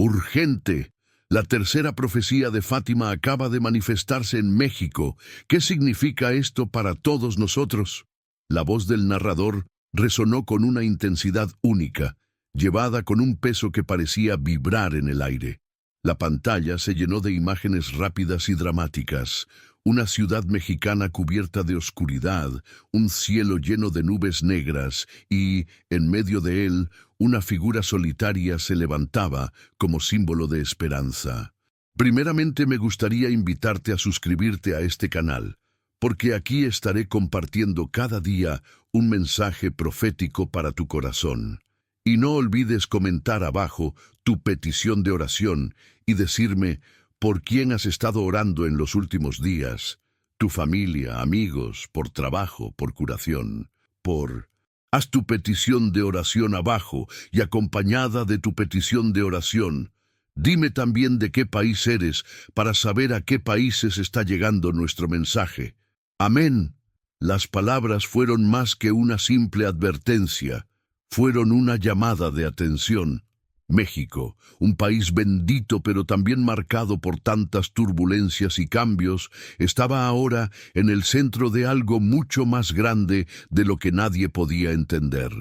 Urgente. La tercera profecía de Fátima acaba de manifestarse en México. ¿Qué significa esto para todos nosotros? La voz del narrador resonó con una intensidad única, llevada con un peso que parecía vibrar en el aire. La pantalla se llenó de imágenes rápidas y dramáticas. Una ciudad mexicana cubierta de oscuridad, un cielo lleno de nubes negras y, en medio de él, una figura solitaria se levantaba como símbolo de esperanza. Primeramente me gustaría invitarte a suscribirte a este canal, porque aquí estaré compartiendo cada día un mensaje profético para tu corazón. Y no olvides comentar abajo tu petición de oración y decirme por quién has estado orando en los últimos días, tu familia, amigos, por trabajo, por curación, Haz tu petición de oración abajo y acompañada de tu petición de oración, dime también de qué país eres para saber a qué países está llegando nuestro mensaje. Amén. Las palabras fueron más que una simple advertencia, fueron una llamada de atención. México, un país bendito pero también marcado por tantas turbulencias y cambios, estaba ahora en el centro de algo mucho más grande de lo que nadie podía entender.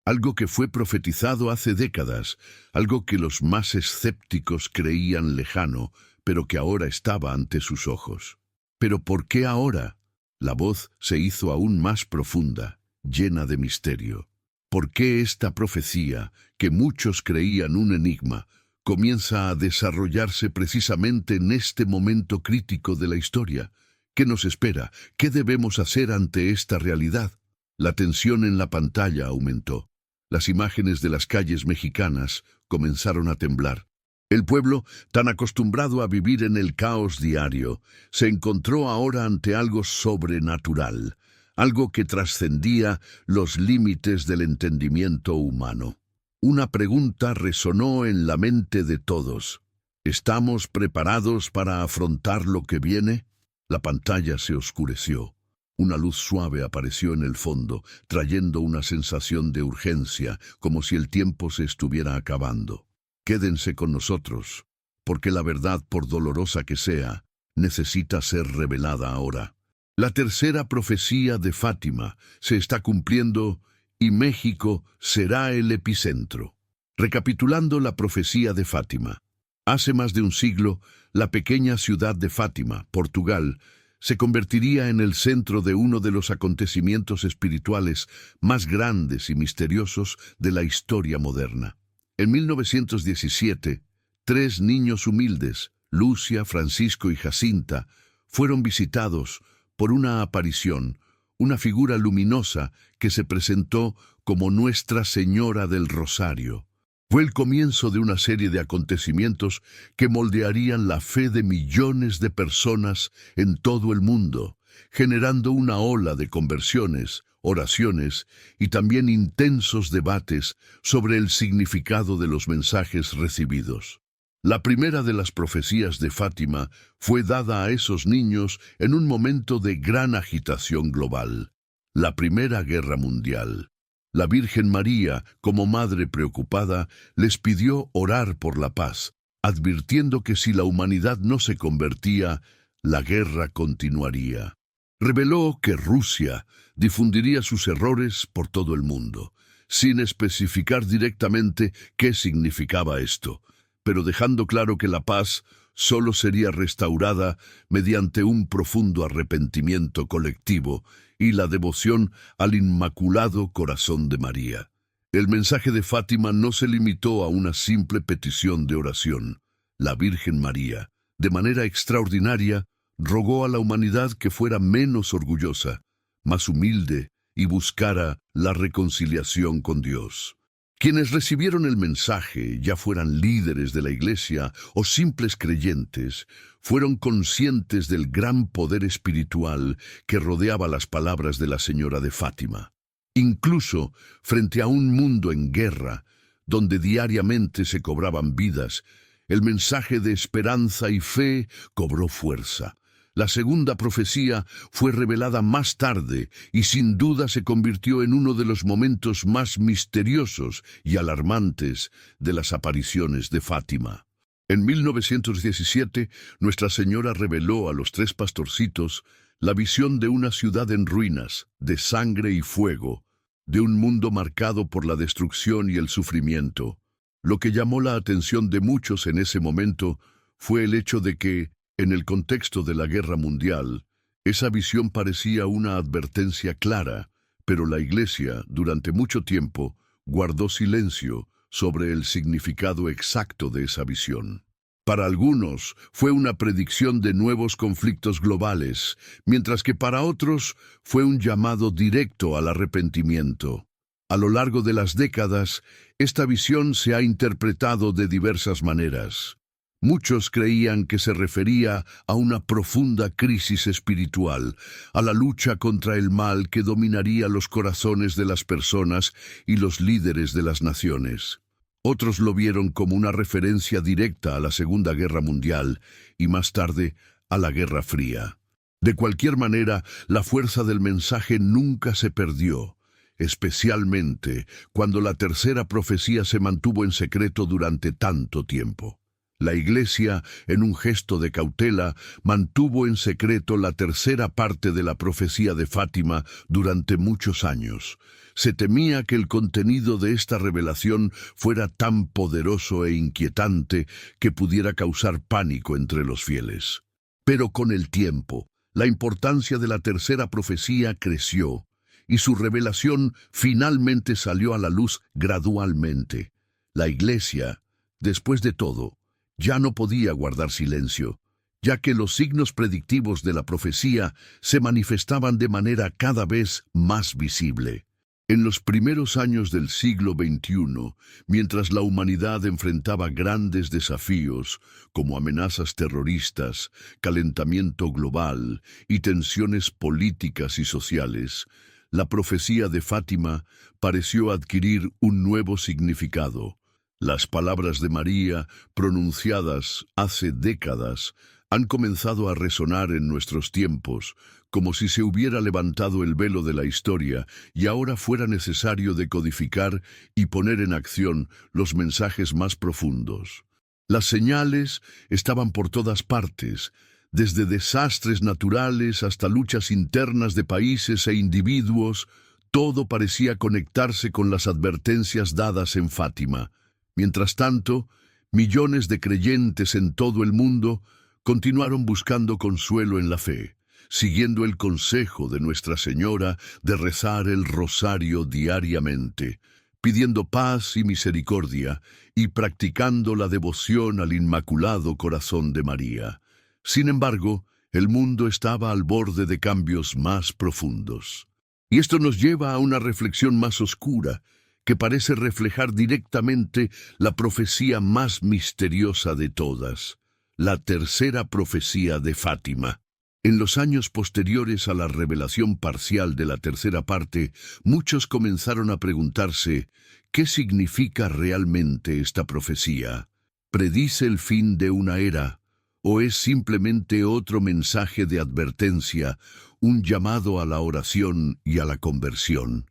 Algo que fue profetizado hace décadas, algo que los más escépticos creían lejano, pero que ahora estaba ante sus ojos. ¿Pero por qué ahora? La voz se hizo aún más profunda, llena de misterio. ¿Por qué esta profecía, que muchos creían un enigma, comienza a desarrollarse precisamente en este momento crítico de la historia? ¿Qué nos espera? ¿Qué debemos hacer ante esta realidad? La tensión en la pantalla aumentó. Las imágenes de las calles mexicanas comenzaron a temblar. El pueblo, tan acostumbrado a vivir en el caos diario, se encontró ahora ante algo sobrenatural, algo que trascendía los límites del entendimiento humano. Una pregunta resonó en la mente de todos. ¿Estamos preparados para afrontar lo que viene? La pantalla se oscureció. Una luz suave apareció en el fondo, trayendo una sensación de urgencia, como si el tiempo se estuviera acabando. Quédense con nosotros, porque la verdad, por dolorosa que sea, necesita ser revelada ahora. La tercera profecía de Fátima se está cumpliendo y México será el epicentro. Recapitulando la profecía de Fátima. Hace más de un siglo, la pequeña ciudad de Fátima, Portugal, se convertiría en el centro de uno de los acontecimientos espirituales más grandes y misteriosos de la historia moderna. En 1917, 3 niños humildes, Lucia, Francisco y Jacinta, fueron visitados por una aparición, una figura luminosa que se presentó como Nuestra Señora del Rosario. Fue el comienzo de una serie de acontecimientos que moldearían la fe de millones de personas en todo el mundo, generando una ola de conversiones, oraciones y también intensos debates sobre el significado de los mensajes recibidos. La primera de las profecías de Fátima fue dada a esos niños en un momento de gran agitación global, la Primera Guerra Mundial. La Virgen María, como madre preocupada, les pidió orar por la paz, advirtiendo que si la humanidad no se convertía, la guerra continuaría. Reveló que Rusia difundiría sus errores por todo el mundo, sin especificar directamente qué significaba esto, pero dejando claro que la paz solo sería restaurada mediante un profundo arrepentimiento colectivo y la devoción al Inmaculado Corazón de María. El mensaje de Fátima no se limitó a una simple petición de oración. La Virgen María, de manera extraordinaria, rogó a la humanidad que fuera menos orgullosa, más humilde y buscara la reconciliación con Dios. Quienes recibieron el mensaje, ya fueran líderes de la Iglesia o simples creyentes, fueron conscientes del gran poder espiritual que rodeaba las palabras de la Señora de Fátima. Incluso frente a un mundo en guerra, donde diariamente se cobraban vidas, el mensaje de esperanza y fe cobró fuerza. La segunda profecía fue revelada más tarde y sin duda se convirtió en uno de los momentos más misteriosos y alarmantes de las apariciones de Fátima. En 1917, Nuestra Señora reveló a los tres pastorcitos la visión de una ciudad en ruinas, de sangre y fuego, de un mundo marcado por la destrucción y el sufrimiento. Lo que llamó la atención de muchos en ese momento fue el hecho de que, en el contexto de la Guerra Mundial, esa visión parecía una advertencia clara, pero la Iglesia, durante mucho tiempo, guardó silencio sobre el significado exacto de esa visión. Para algunos fue una predicción de nuevos conflictos globales, mientras que para otros fue un llamado directo al arrepentimiento. A lo largo de las décadas, esta visión se ha interpretado de diversas maneras. Muchos creían que se refería a una profunda crisis espiritual, a la lucha contra el mal que dominaría los corazones de las personas y los líderes de las naciones. Otros lo vieron como una referencia directa a la Segunda Guerra Mundial y más tarde a la Guerra Fría. De cualquier manera, la fuerza del mensaje nunca se perdió, especialmente cuando la tercera profecía se mantuvo en secreto durante tanto tiempo. La Iglesia, en un gesto de cautela, mantuvo en secreto la tercera parte de la profecía de Fátima durante muchos años. Se temía que el contenido de esta revelación fuera tan poderoso e inquietante que pudiera causar pánico entre los fieles. Pero con el tiempo, la importancia de la tercera profecía creció, y su revelación finalmente salió a la luz gradualmente. La Iglesia, después de todo, ya no podía guardar silencio, ya que los signos predictivos de la profecía se manifestaban de manera cada vez más visible. En los primeros años del siglo XXI, mientras la humanidad enfrentaba grandes desafíos como amenazas terroristas, calentamiento global y tensiones políticas y sociales, la profecía de Fátima pareció adquirir un nuevo significado. Las palabras de María, pronunciadas hace décadas, han comenzado a resonar en nuestros tiempos, como si se hubiera levantado el velo de la historia y ahora fuera necesario decodificar y poner en acción los mensajes más profundos. Las señales estaban por todas partes, desde desastres naturales hasta luchas internas de países e individuos. Todo parecía conectarse con las advertencias dadas en Fátima. Mientras tanto, millones de creyentes en todo el mundo continuaron buscando consuelo en la fe, siguiendo el consejo de Nuestra Señora de rezar el rosario diariamente, pidiendo paz y misericordia y practicando la devoción al Inmaculado Corazón de María. Sin embargo, el mundo estaba al borde de cambios más profundos. Y esto nos lleva a una reflexión más oscura, que parece reflejar directamente la profecía más misteriosa de todas, la tercera profecía de Fátima. En los años posteriores a la revelación parcial de la tercera parte, muchos comenzaron a preguntarse, ¿qué significa realmente esta profecía? ¿Predice el fin de una era? ¿O es simplemente otro mensaje de advertencia, un llamado a la oración y a la conversión?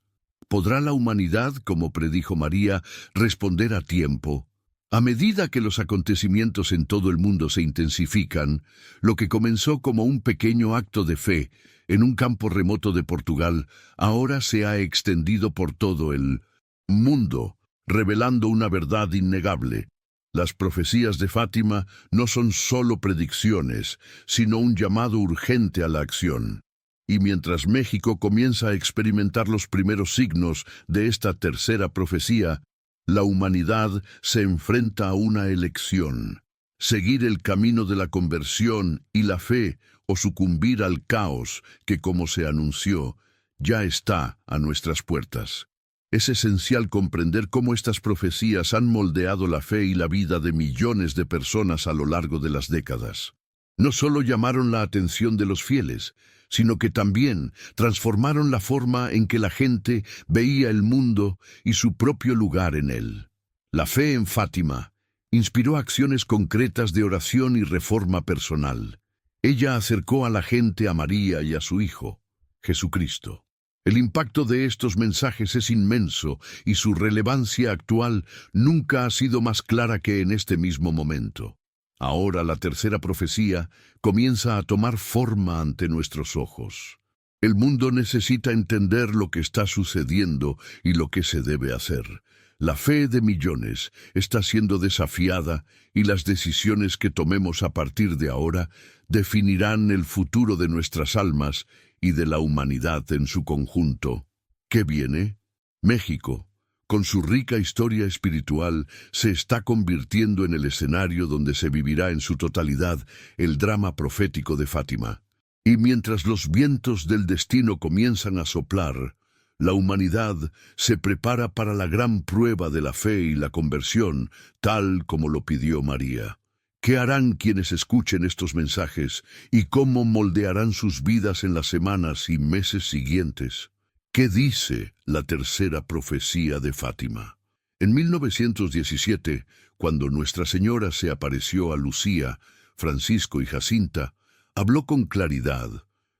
¿Podrá la humanidad, como predijo María, responder a tiempo? A medida que los acontecimientos en todo el mundo se intensifican, lo que comenzó como un pequeño acto de fe en un campo remoto de Portugal, ahora se ha extendido por todo el mundo, revelando una verdad innegable. Las profecías de Fátima no son solo predicciones, sino un llamado urgente a la acción. Y mientras México comienza a experimentar los primeros signos de esta tercera profecía, la humanidad se enfrenta a una elección: seguir el camino de la conversión y la fe o sucumbir al caos que, como se anunció, ya está a nuestras puertas. Es esencial comprender cómo estas profecías han moldeado la fe y la vida de millones de personas a lo largo de las décadas. No solo llamaron la atención de los fieles, sino que también transformaron la forma en que la gente veía el mundo y su propio lugar en él. La fe en Fátima inspiró acciones concretas de oración y reforma personal. Ella acercó a la gente a María y a su Hijo, Jesucristo. El impacto de estos mensajes es inmenso y su relevancia actual nunca ha sido más clara que en este mismo momento. Ahora la tercera profecía comienza a tomar forma ante nuestros ojos. El mundo necesita entender lo que está sucediendo y lo que se debe hacer. La fe de millones está siendo desafiada y las decisiones que tomemos a partir de ahora definirán el futuro de nuestras almas y de la humanidad en su conjunto. ¿Qué viene? México, con su rica historia espiritual, se está convirtiendo en el escenario donde se vivirá en su totalidad el drama profético de Fátima. Y mientras los vientos del destino comienzan a soplar, la humanidad se prepara para la gran prueba de la fe y la conversión, tal como lo pidió María. ¿Qué harán quienes escuchen estos mensajes y cómo moldearán sus vidas en las semanas y meses siguientes? ¿Qué dice la tercera profecía de Fátima? En 1917, cuando Nuestra Señora se apareció a Lucía, Francisco y Jacinta, habló con claridad,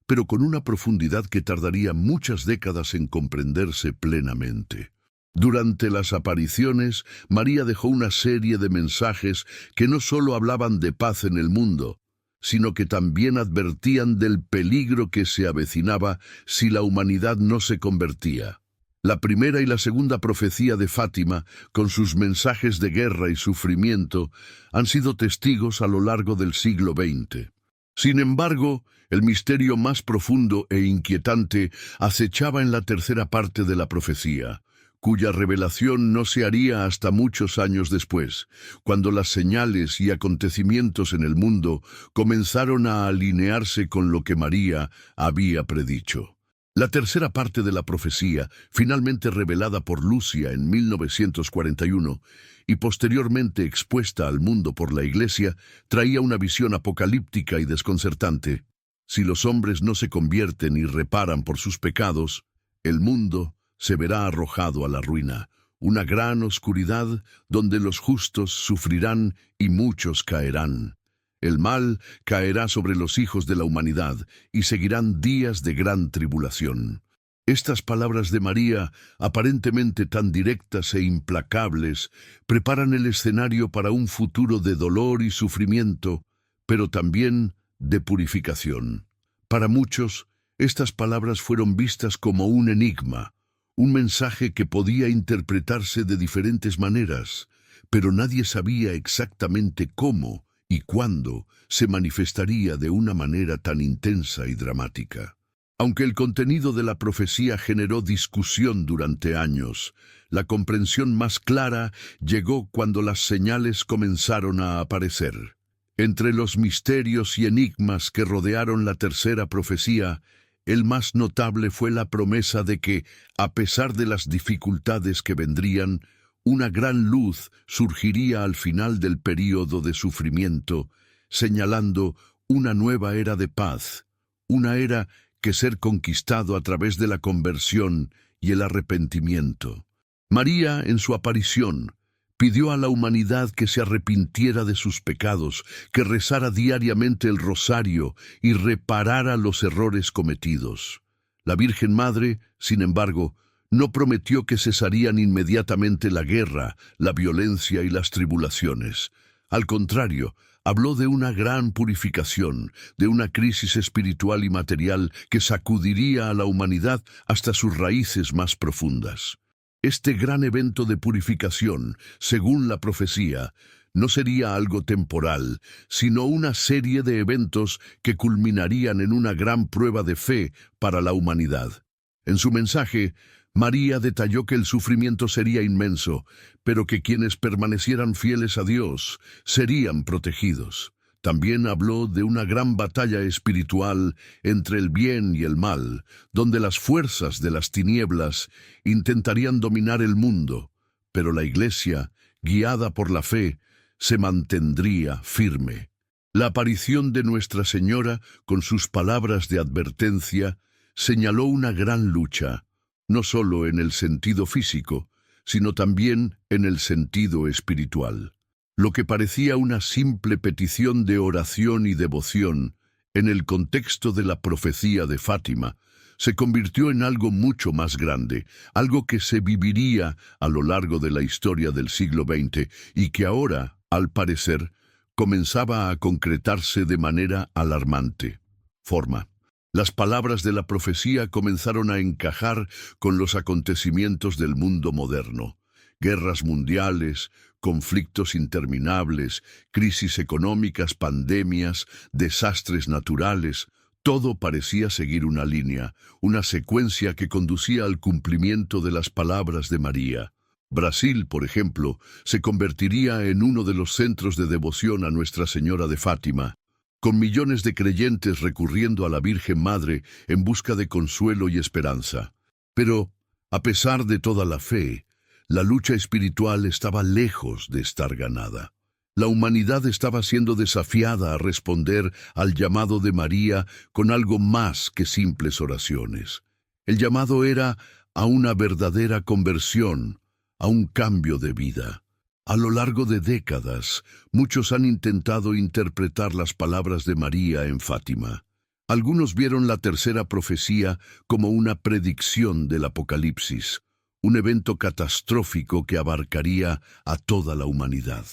pero con una profundidad que tardaría muchas décadas en comprenderse plenamente. Durante las apariciones, María dejó una serie de mensajes que no solo hablaban de paz en el mundo, sino que también advertían del peligro que se avecinaba si la humanidad no se convertía. La primera y la segunda profecía de Fátima, con sus mensajes de guerra y sufrimiento, han sido testigos a lo largo del siglo XX. Sin embargo, el misterio más profundo e inquietante acechaba en la tercera parte de la profecía, cuya revelación no se haría hasta muchos años después, cuando las señales y acontecimientos en el mundo comenzaron a alinearse con lo que María había predicho. La tercera parte de la profecía, finalmente revelada por Lucia en 1941 y posteriormente expuesta al mundo por la Iglesia, traía una visión apocalíptica y desconcertante. Si los hombres no se convierten y reparan por sus pecados, el mundo se verá arrojado a la ruina, una gran oscuridad donde los justos sufrirán y muchos caerán. El mal caerá sobre los hijos de la humanidad y seguirán días de gran tribulación. Estas palabras de María, aparentemente tan directas e implacables, preparan el escenario para un futuro de dolor y sufrimiento, pero también de purificación. Para muchos, estas palabras fueron vistas como un enigma, un mensaje que podía interpretarse de diferentes maneras, pero nadie sabía exactamente cómo y cuándo se manifestaría de una manera tan intensa y dramática. Aunque el contenido de la profecía generó discusión durante años, la comprensión más clara llegó cuando las señales comenzaron a aparecer. Entre los misterios y enigmas que rodearon la tercera profecía, el más notable fue la promesa de que, a pesar de las dificultades que vendrían, una gran luz surgiría al final del período de sufrimiento, señalando una nueva era de paz, una era que ser conquistado a través de la conversión y el arrepentimiento. María, en su aparición, pidió a la humanidad que se arrepintiera de sus pecados, que rezara diariamente el rosario y reparara los errores cometidos. La Virgen Madre, sin embargo, no prometió que cesarían inmediatamente la guerra, la violencia y las tribulaciones. Al contrario, habló de una gran purificación, de una crisis espiritual y material que sacudiría a la humanidad hasta sus raíces más profundas. Este gran evento de purificación, según la profecía, no sería algo temporal, sino una serie de eventos que culminarían en una gran prueba de fe para la humanidad. En su mensaje, María detalló que el sufrimiento sería inmenso, pero que quienes permanecieran fieles a Dios serían protegidos. También habló de una gran batalla espiritual entre el bien y el mal, donde las fuerzas de las tinieblas intentarían dominar el mundo, pero la Iglesia, guiada por la fe, se mantendría firme. La aparición de Nuestra Señora, con sus palabras de advertencia, señaló una gran lucha, no solo en el sentido físico, sino también en el sentido espiritual. Lo que parecía una simple petición de oración y devoción, En el contexto de la profecía de Fátima, se convirtió en algo mucho más grande, algo que se viviría a lo largo de la historia del siglo XX y que ahora, al parecer, comenzaba a concretarse de manera alarmante. Forma. Las palabras de la profecía comenzaron a encajar con los acontecimientos del mundo moderno. Guerras mundiales, conflictos interminables, crisis económicas, pandemias, desastres naturales, todo parecía seguir una línea, una secuencia que conducía al cumplimiento de las palabras de María. Brasil, por ejemplo, se convertiría en uno de los centros de devoción a Nuestra Señora de Fátima, con millones de creyentes recurriendo a la Virgen Madre en busca de consuelo y esperanza. Pero, a pesar de toda la fe, la lucha espiritual estaba lejos de estar ganada. La humanidad estaba siendo desafiada a responder al llamado de María con algo más que simples oraciones. El llamado era a una verdadera conversión, a un cambio de vida. A lo largo de décadas, muchos han intentado interpretar las palabras de María en Fátima. Algunos vieron la tercera profecía como una predicción del Apocalipsis, un evento catastrófico que abarcaría a toda la humanidad.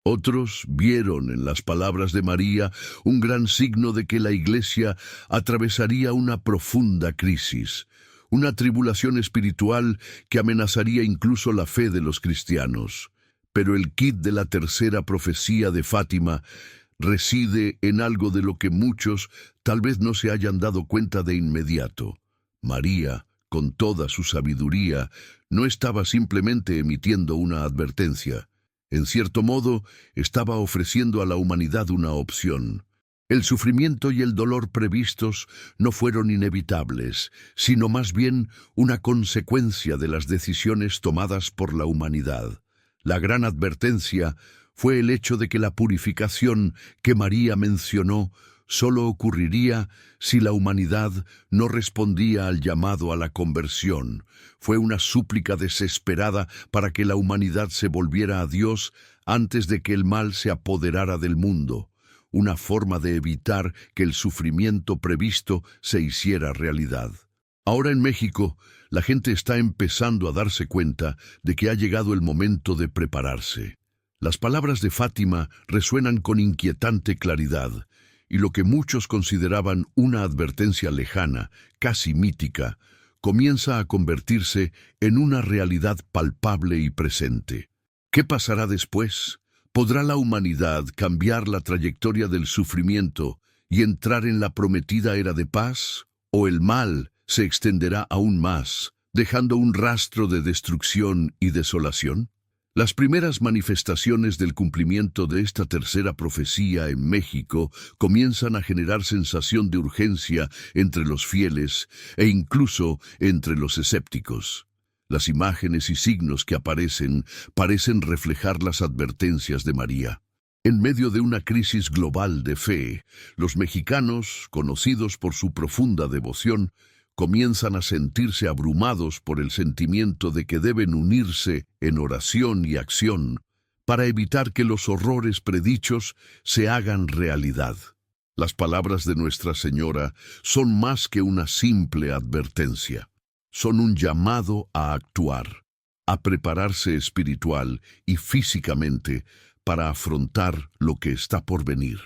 Otros vieron en las palabras de María un gran signo de que la Iglesia atravesaría una profunda crisis, una tribulación espiritual que amenazaría incluso la fe de los cristianos. Pero el quid de la tercera profecía de Fátima reside en algo de lo que muchos tal vez no se hayan dado cuenta de inmediato. María, con toda su sabiduría, no estaba simplemente emitiendo una advertencia. En cierto modo, estaba ofreciendo a la humanidad una opción. El sufrimiento y el dolor previstos no fueron inevitables, sino más bien una consecuencia de las decisiones tomadas por la humanidad. La gran advertencia fue el hecho de que la purificación que María mencionó solo ocurriría si la humanidad no respondía al llamado a la conversión. Fue una súplica desesperada para que la humanidad se volviera a Dios antes de que el mal se apoderara del mundo, una forma de evitar que el sufrimiento previsto se hiciera realidad. Ahora en México, la gente está empezando a darse cuenta de que ha llegado el momento de prepararse. Las palabras de Fátima resuenan con inquietante claridad, y lo que muchos consideraban una advertencia lejana, casi mítica, comienza a convertirse en una realidad palpable y presente. ¿Qué pasará después? ¿Podrá la humanidad cambiar la trayectoria del sufrimiento y entrar en la prometida era de paz? ¿O el mal se extenderá aún más, dejando un rastro de destrucción y desolación? Las primeras manifestaciones del cumplimiento de esta tercera profecía en México comienzan a generar sensación de urgencia entre los fieles e incluso entre los escépticos. Las imágenes y signos que aparecen parecen reflejar las advertencias de María. En medio de una crisis global de fe, los mexicanos, conocidos por su profunda devoción, comienzan a sentirse abrumados por el sentimiento de que deben unirse en oración y acción para evitar que los horrores predichos se hagan realidad. Las palabras de Nuestra Señora son más que una simple advertencia. Son un llamado a actuar, a prepararse espiritual y físicamente para afrontar lo que está por venir.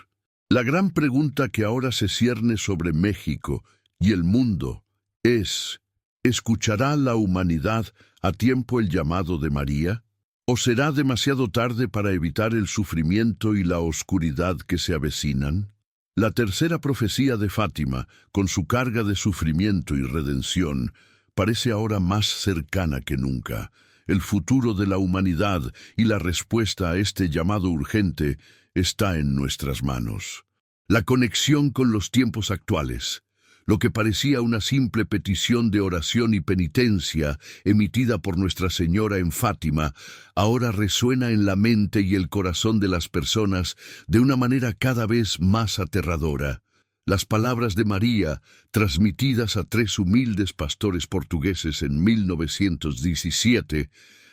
La gran pregunta que ahora se cierne sobre México y el mundo es: ¿escuchará la humanidad a tiempo el llamado de María? ¿O será demasiado tarde para evitar el sufrimiento y la oscuridad que se avecinan? La tercera profecía de Fátima, con su carga de sufrimiento y redención, parece ahora más cercana que nunca. El futuro de la humanidad y la respuesta a este llamado urgente está en nuestras manos. La conexión con los tiempos actuales. Lo que parecía una simple petición de oración y penitencia emitida por Nuestra Señora en Fátima, ahora resuena en la mente y el corazón de las personas de una manera cada vez más aterradora. Las palabras de María, transmitidas a 3 humildes pastores portugueses en 1917,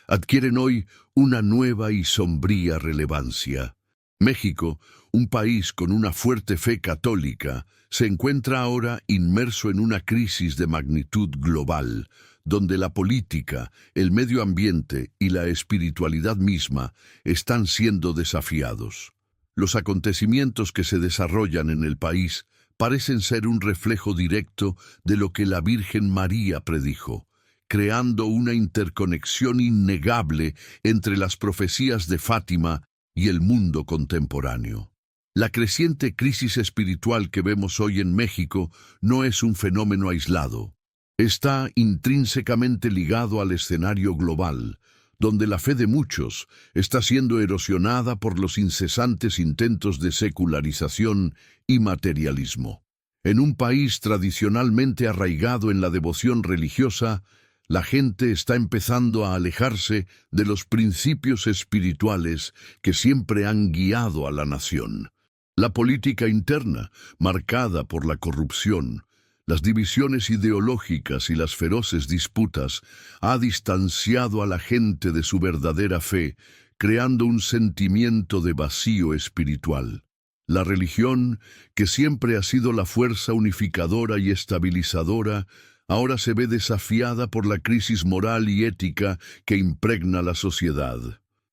adquieren hoy una nueva y sombría relevancia. México, un país con una fuerte fe católica, se encuentra ahora inmerso en una crisis de magnitud global, donde la política, el medio ambiente y la espiritualidad misma están siendo desafiados. Los acontecimientos que se desarrollan en el país parecen ser un reflejo directo de lo que la Virgen María predijo, creando una interconexión innegable entre las profecías de Fátima y el mundo contemporáneo. La creciente crisis espiritual que vemos hoy en México no es un fenómeno aislado. Está intrínsecamente ligado al escenario global, donde la fe de muchos está siendo erosionada por los incesantes intentos de secularización y materialismo. En un país tradicionalmente arraigado en la devoción religiosa, la gente está empezando a alejarse de los principios espirituales que siempre han guiado a la nación. La política interna, marcada por la corrupción, las divisiones ideológicas y las feroces disputas, ha distanciado a la gente de su verdadera fe, creando un sentimiento de vacío espiritual. La religión, que siempre ha sido la fuerza unificadora y estabilizadora, ahora se ve desafiada por la crisis moral y ética que impregna la sociedad.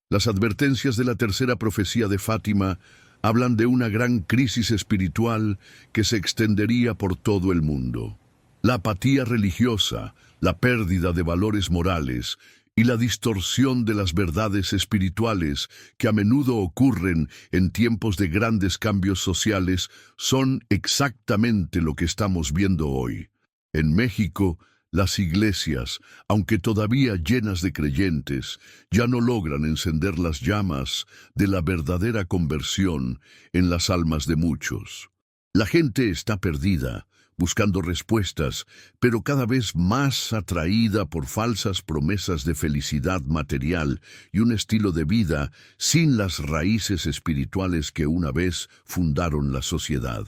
Las advertencias de la tercera profecía de Fátima hablan de una gran crisis espiritual que se extendería por todo el mundo. La apatía religiosa, la pérdida de valores morales y la distorsión de las verdades espirituales que a menudo ocurren en tiempos de grandes cambios sociales son exactamente lo que estamos viendo hoy. En México, las iglesias, aunque todavía llenas de creyentes, ya no logran encender las llamas de la verdadera conversión en las almas de muchos. La gente está perdida, buscando respuestas, pero cada vez más atraída por falsas promesas de felicidad material y un estilo de vida sin las raíces espirituales que una vez fundaron la sociedad.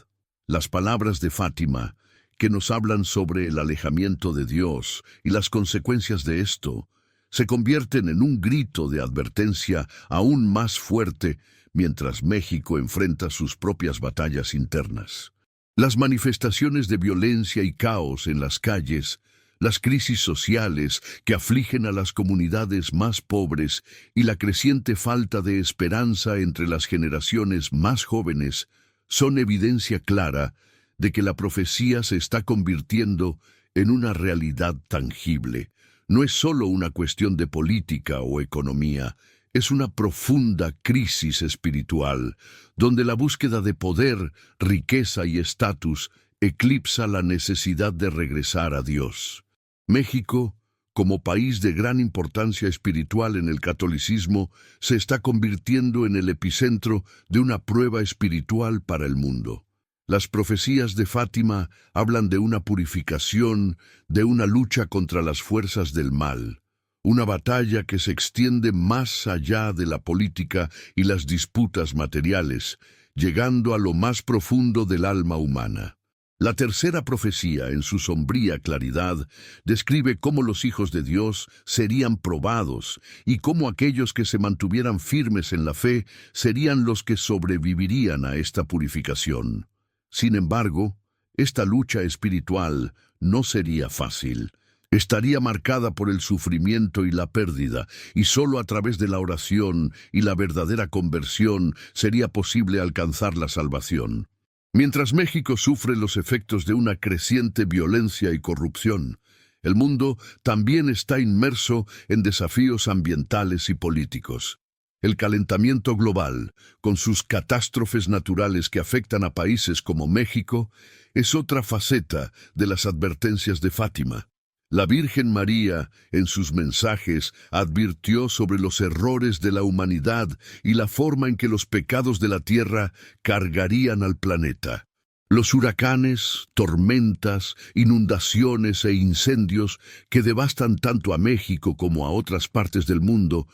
Las palabras de Fátima, que nos hablan sobre el alejamiento de Dios y las consecuencias de esto, se convierten en un grito de advertencia aún más fuerte mientras México enfrenta sus propias batallas internas. Las manifestaciones de violencia y caos en las calles, las crisis sociales que afligen a las comunidades más pobres y la creciente falta de esperanza entre las generaciones más jóvenes son evidencia clara de que la profecía se está convirtiendo en una realidad tangible. No es solo una cuestión de política o economía, es una profunda crisis espiritual, donde la búsqueda de poder, riqueza y estatus eclipsa la necesidad de regresar a Dios. México, como país de gran importancia espiritual en el catolicismo, se está convirtiendo en el epicentro de una prueba espiritual para el mundo. Las profecías de Fátima hablan de una purificación, de una lucha contra las fuerzas del mal, una batalla que se extiende más allá de la política y las disputas materiales, llegando a lo más profundo del alma humana. La tercera profecía, en su sombría claridad, describe cómo los hijos de Dios serían probados y cómo aquellos que se mantuvieran firmes en la fe serían los que sobrevivirían a esta purificación. Sin embargo, esta lucha espiritual no sería fácil. Estaría marcada por el sufrimiento y la pérdida, y solo a través de la oración y la verdadera conversión sería posible alcanzar la salvación. Mientras México sufre los efectos de una creciente violencia y corrupción, el mundo también está inmerso en desafíos ambientales y políticos. El calentamiento global, con sus catástrofes naturales que afectan a países como México, es otra faceta de las advertencias de Fátima. La Virgen María, en sus mensajes, advirtió sobre los errores de la humanidad y la forma en que los pecados de la tierra cargarían al planeta. Los huracanes, tormentas, inundaciones e incendios que devastan tanto a México como a otras partes del mundo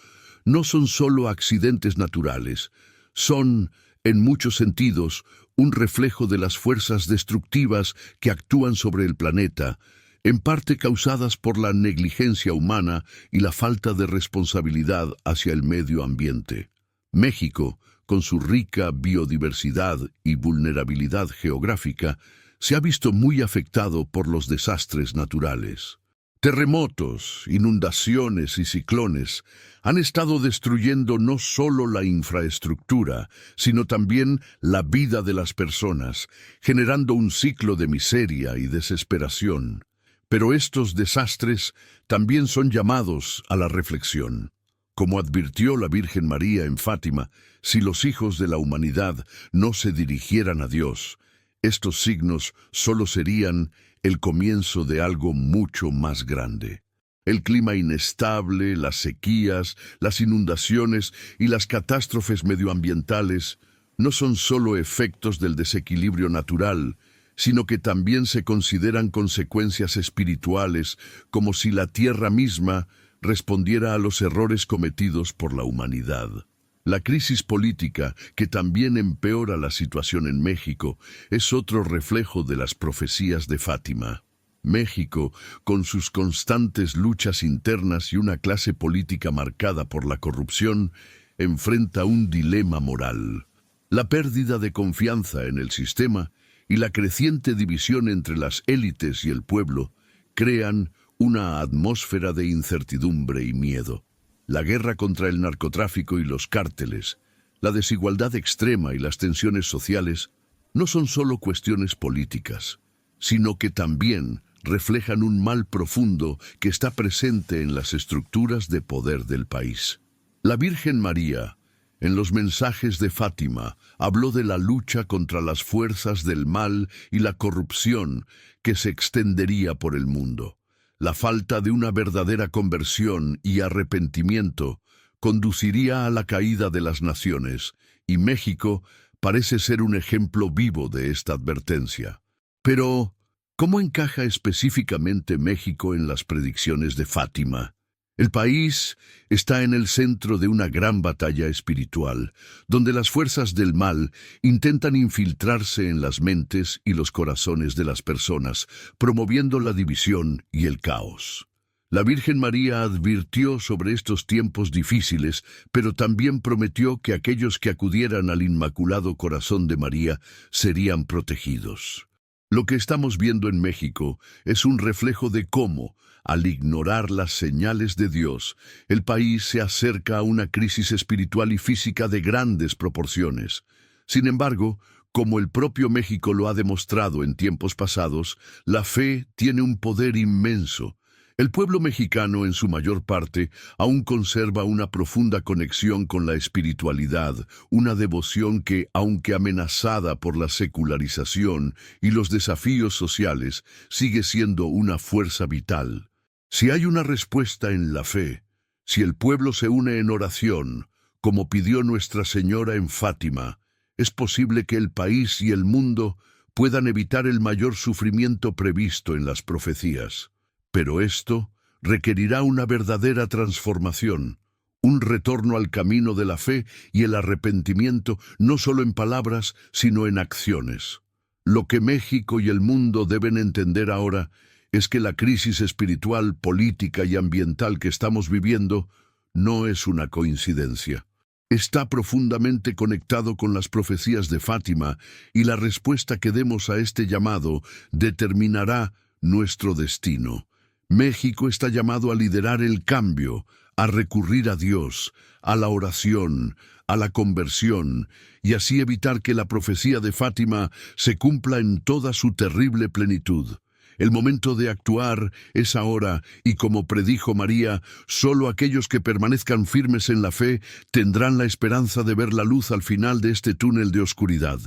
no son solo accidentes naturales, son, en muchos sentidos, un reflejo de las fuerzas destructivas que actúan sobre el planeta, en parte causadas por la negligencia humana y la falta de responsabilidad hacia el medio ambiente. México, con su rica biodiversidad y vulnerabilidad geográfica, se ha visto muy afectado por los desastres naturales. Terremotos, inundaciones y ciclones han estado destruyendo no solo la infraestructura, sino también la vida de las personas, generando un ciclo de miseria y desesperación. Pero estos desastres también son llamados a la reflexión. Como advirtió la Virgen María en Fátima, si los hijos de la humanidad no se dirigieran a Dios, estos signos solo serían el comienzo de algo mucho más grande. El clima inestable, las sequías, las inundaciones y las catástrofes medioambientales no son solo efectos del desequilibrio natural, sino que también se consideran consecuencias espirituales, como si la tierra misma respondiera a los errores cometidos por la humanidad. La crisis política, que también empeora la situación en México, es otro reflejo de las profecías de Fátima. México, con sus constantes luchas internas y una clase política marcada por la corrupción, enfrenta un dilema moral. La pérdida de confianza en el sistema y la creciente división entre las élites y el pueblo crean una atmósfera de incertidumbre y miedo. La guerra contra el narcotráfico y los cárteles, la desigualdad extrema y las tensiones sociales no son solo cuestiones políticas, sino que también reflejan un mal profundo que está presente en las estructuras de poder del país. La Virgen María, en los mensajes de Fátima, habló de la lucha contra las fuerzas del mal y la corrupción que se extendería por el mundo. La falta de una verdadera conversión y arrepentimiento conduciría a la caída de las naciones, y México parece ser un ejemplo vivo de esta advertencia. Pero, ¿cómo encaja específicamente México en las predicciones de Fátima? El país está en el centro de una gran batalla espiritual, donde las fuerzas del mal intentan infiltrarse en las mentes y los corazones de las personas, promoviendo la división y el caos. La Virgen María advirtió sobre estos tiempos difíciles, pero también prometió que aquellos que acudieran al Inmaculado Corazón de María serían protegidos. Lo que estamos viendo en México es un reflejo de cómo, al ignorar las señales de Dios, el país se acerca a una crisis espiritual y física de grandes proporciones. Sin embargo, como el propio México lo ha demostrado en tiempos pasados, la fe tiene un poder inmenso. El pueblo mexicano, en su mayor parte, aún conserva una profunda conexión con la espiritualidad, una devoción que, aunque amenazada por la secularización y los desafíos sociales, sigue siendo una fuerza vital. Si hay una respuesta en la fe, si el pueblo se une en oración, como pidió Nuestra Señora en Fátima, es posible que el país y el mundo puedan evitar el mayor sufrimiento previsto en las profecías. Pero esto requerirá una verdadera transformación, un retorno al camino de la fe y el arrepentimiento, no solo en palabras, sino en acciones. Lo que México y el mundo deben entender ahora es que la crisis espiritual, política y ambiental que estamos viviendo no es una coincidencia. Está profundamente conectado con las profecías de Fátima, y la respuesta que demos a este llamado determinará nuestro destino. México está llamado a liderar el cambio, a recurrir a Dios, a la oración, a la conversión, y así evitar que la profecía de Fátima se cumpla en toda su terrible plenitud. El momento de actuar es ahora, y como predijo María, solo aquellos que permanezcan firmes en la fe tendrán la esperanza de ver la luz al final de este túnel de oscuridad.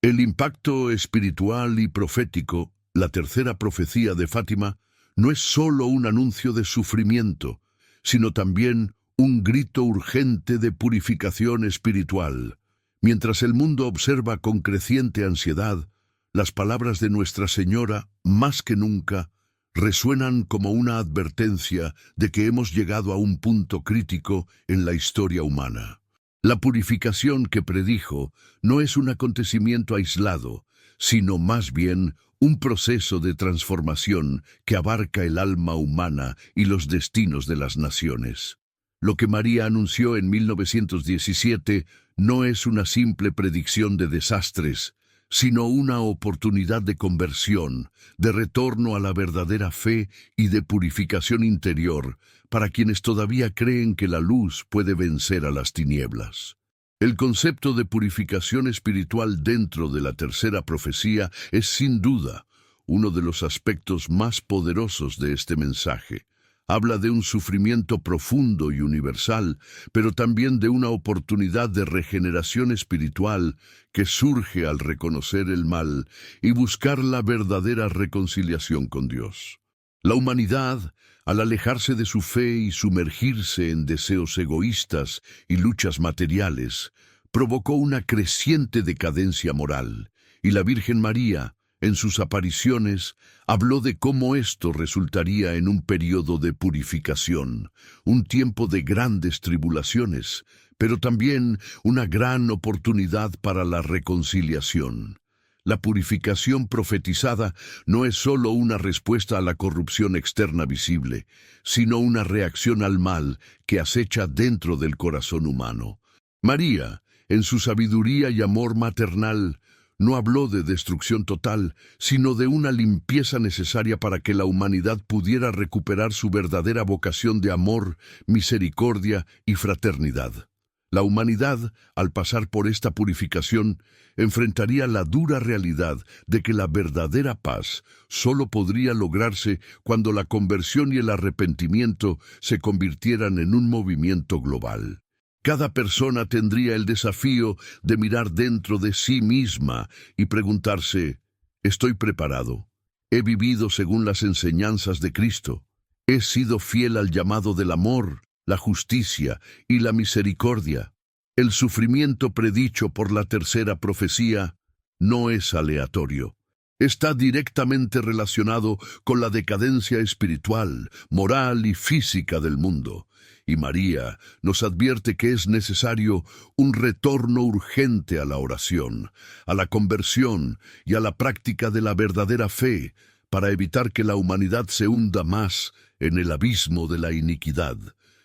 El impacto espiritual y profético, la tercera profecía de Fátima, no es solo un anuncio de sufrimiento, sino también un grito urgente de purificación espiritual. Mientras el mundo observa con creciente ansiedad, las palabras de Nuestra Señora, más que nunca, resuenan como una advertencia de que hemos llegado a un punto crítico en la historia humana. La purificación que predijo no es un acontecimiento aislado, sino más bien un proceso de transformación que abarca el alma humana y los destinos de las naciones. Lo que María anunció en 1917 no es una simple predicción de desastres, sino una oportunidad de conversión, de retorno a la verdadera fe y de purificación interior para quienes todavía creen que la luz puede vencer a las tinieblas. El concepto de purificación espiritual dentro de la tercera profecía es sin duda uno de los aspectos más poderosos de este mensaje. Habla de un sufrimiento profundo y universal, pero también de una oportunidad de regeneración espiritual que surge al reconocer el mal y buscar la verdadera reconciliación con Dios. La humanidad, al alejarse de su fe y sumergirse en deseos egoístas y luchas materiales, provocó una creciente decadencia moral, y la Virgen María, en sus apariciones, habló de cómo esto resultaría en un periodo de purificación, un tiempo de grandes tribulaciones, pero también una gran oportunidad para la reconciliación. La purificación profetizada no es solo una respuesta a la corrupción externa visible, sino una reacción al mal que acecha dentro del corazón humano. María, en su sabiduría y amor maternal, no habló de destrucción total, sino de una limpieza necesaria para que la humanidad pudiera recuperar su verdadera vocación de amor, misericordia y fraternidad. La humanidad, al pasar por esta purificación, enfrentaría la dura realidad de que la verdadera paz solo podría lograrse cuando la conversión y el arrepentimiento se convirtieran en un movimiento global. Cada persona tendría el desafío de mirar dentro de sí misma y preguntarse, ¿estoy preparado? ¿He vivido según las enseñanzas de Cristo? ¿He sido fiel al llamado del amor, la justicia y la misericordia? El sufrimiento predicho por la tercera profecía no es aleatorio. Está directamente relacionado con la decadencia espiritual, moral y física del mundo. Y María nos advierte que es necesario un retorno urgente a la oración, a la conversión y a la práctica de la verdadera fe, para evitar que la humanidad se hunda más en el abismo de la iniquidad.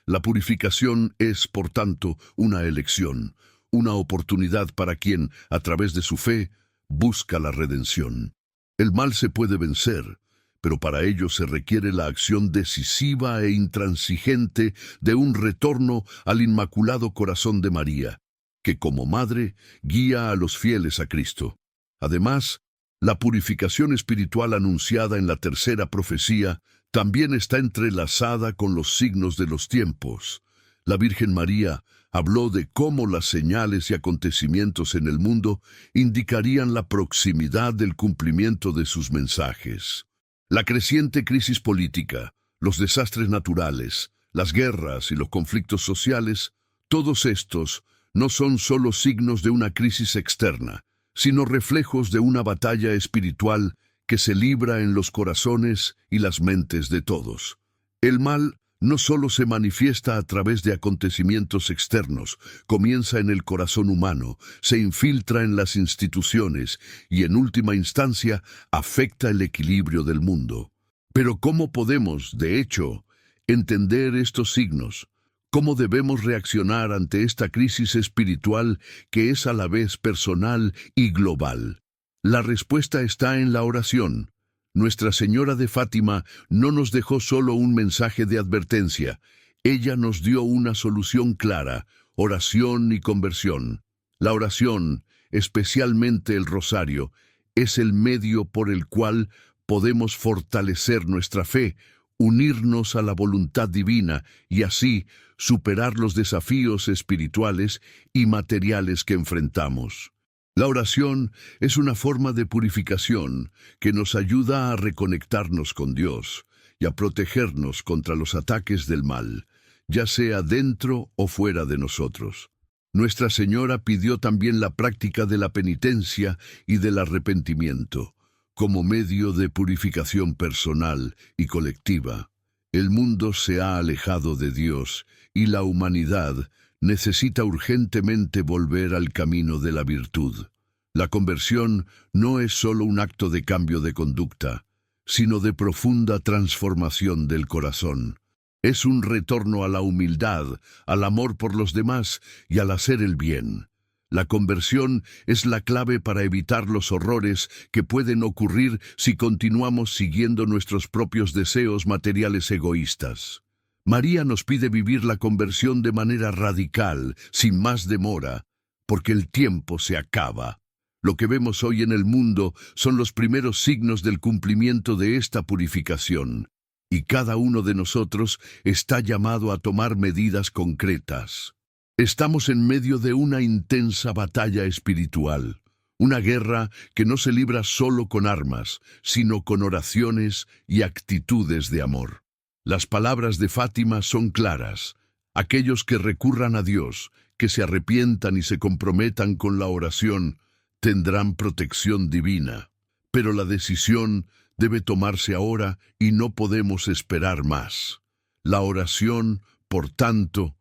La purificación es, por tanto, una elección, una oportunidad para quien, a través de su fe, busca la redención. El mal se puede vencer, pero para ello se requiere la acción decisiva e intransigente de un retorno al Inmaculado Corazón de María, que como madre guía a los fieles a Cristo. Además, la purificación espiritual anunciada en la tercera profecía también está entrelazada con los signos de los tiempos. La Virgen María habló de cómo las señales y acontecimientos en el mundo indicarían la proximidad del cumplimiento de sus mensajes. La creciente crisis política, los desastres naturales, las guerras y los conflictos sociales, todos estos no son solo signos de una crisis externa, sino reflejos de una batalla espiritual que se libra en los corazones y las mentes de todos. El mal no solo se manifiesta a través de acontecimientos externos, comienza en el corazón humano, se infiltra en las instituciones y, en última instancia, afecta el equilibrio del mundo. Pero ¿cómo podemos, de hecho, entender estos signos? ¿Cómo debemos reaccionar ante esta crisis espiritual que es a la vez personal y global? La respuesta está en la oración. Nuestra Señora de Fátima no nos dejó solo un mensaje de advertencia. Ella nos dio una solución clara: oración y conversión. La oración, especialmente el rosario, es el medio por el cual podemos fortalecer nuestra fe, unirnos a la voluntad divina y así superar los desafíos espirituales y materiales que enfrentamos. La oración es una forma de purificación que nos ayuda a reconectarnos con Dios y a protegernos contra los ataques del mal, ya sea dentro o fuera de nosotros. Nuestra Señora pidió también la práctica de la penitencia y del arrepentimiento, como medio de purificación personal y colectiva. El mundo se ha alejado de Dios y la humanidad necesita urgentemente volver al camino de la virtud. La conversión no es solo un acto de cambio de conducta, sino de profunda transformación del corazón. Es un retorno a la humildad, al amor por los demás y al hacer el bien. La conversión es la clave para evitar los horrores que pueden ocurrir si continuamos siguiendo nuestros propios deseos materiales egoístas. María nos pide vivir la conversión de manera radical, sin más demora, porque el tiempo se acaba. Lo que vemos hoy en el mundo son los primeros signos del cumplimiento de esta purificación, y cada uno de nosotros está llamado a tomar medidas concretas. Estamos en medio de una intensa batalla espiritual, una guerra que no se libra solo con armas, sino con oraciones y actitudes de amor. Las palabras de Fátima son claras. Aquellos que recurran a Dios, que se arrepientan y se comprometan con la oración, tendrán protección divina. Pero la decisión debe tomarse ahora y no podemos esperar más. La oración, por tanto,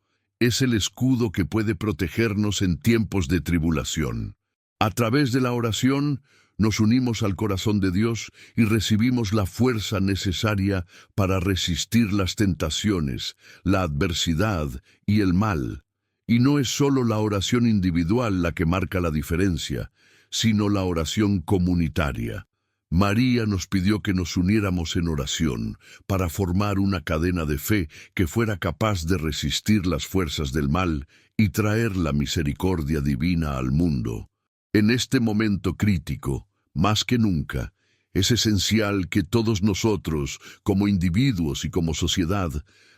es el escudo que puede protegernos en tiempos de tribulación. A través de la oración, nos unimos al corazón de Dios y recibimos la fuerza necesaria para resistir las tentaciones, la adversidad y el mal. Y no es solo la oración individual la que marca la diferencia, sino la oración comunitaria. María nos pidió que nos uniéramos en oración para formar una cadena de fe que fuera capaz de resistir las fuerzas del mal y traer la misericordia divina al mundo. En este momento crítico, más que nunca, es esencial que todos nosotros, como individuos y como sociedad,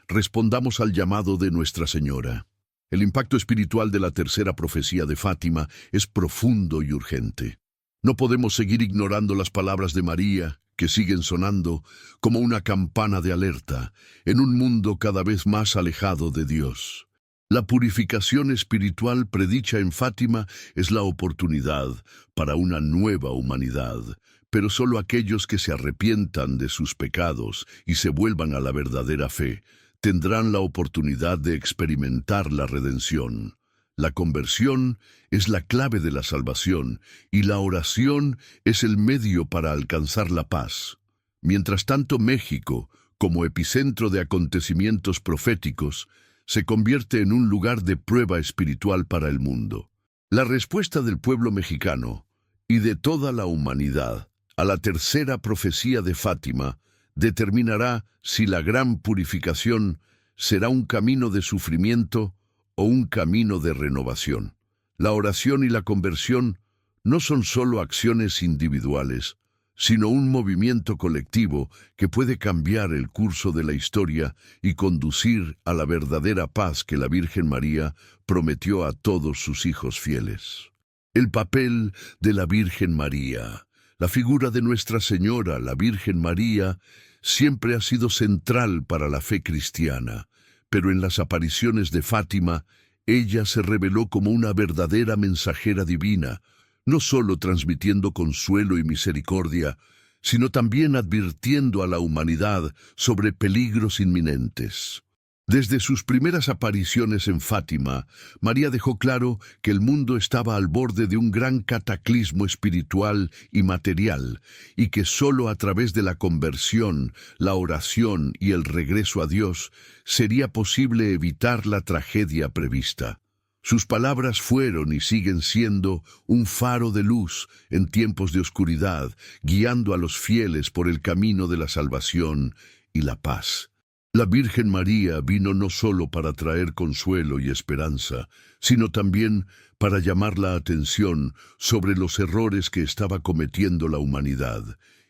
respondamos al llamado de Nuestra Señora. El impacto espiritual de la tercera profecía de Fátima es profundo y urgente. No podemos seguir ignorando las palabras de María, que siguen sonando como una campana de alerta en un mundo cada vez más alejado de Dios. La purificación espiritual predicha en Fátima es la oportunidad para una nueva humanidad, pero solo aquellos que se arrepientan de sus pecados y se vuelvan a la verdadera fe tendrán la oportunidad de experimentar la redención. La conversión es la clave de la salvación y la oración es el medio para alcanzar la paz. Mientras tanto, México, como epicentro de acontecimientos proféticos, se convierte en un lugar de prueba espiritual para el mundo. La respuesta del pueblo mexicano y de toda la humanidad a la tercera profecía de Fátima determinará si la gran purificación será un camino de sufrimiento o un camino de renovación. La oración y la conversión no son solo acciones individuales, sino un movimiento colectivo que puede cambiar el curso de la historia y conducir a la verdadera paz que la Virgen María prometió a todos sus hijos fieles. El papel de la Virgen María, la figura de Nuestra Señora, la Virgen María, siempre ha sido central para la fe cristiana, pero en las apariciones de Fátima, ella se reveló como una verdadera mensajera divina, no solo transmitiendo consuelo y misericordia, sino también advirtiendo a la humanidad sobre peligros inminentes. Desde sus primeras apariciones en Fátima, María dejó claro que el mundo estaba al borde de un gran cataclismo espiritual y material, y que solo a través de la conversión, la oración y el regreso a Dios sería posible evitar la tragedia prevista. Sus palabras fueron y siguen siendo un faro de luz en tiempos de oscuridad, guiando a los fieles por el camino de la salvación y la paz. La Virgen María vino no solo para traer consuelo y esperanza, sino también para llamar la atención sobre los errores que estaba cometiendo la humanidad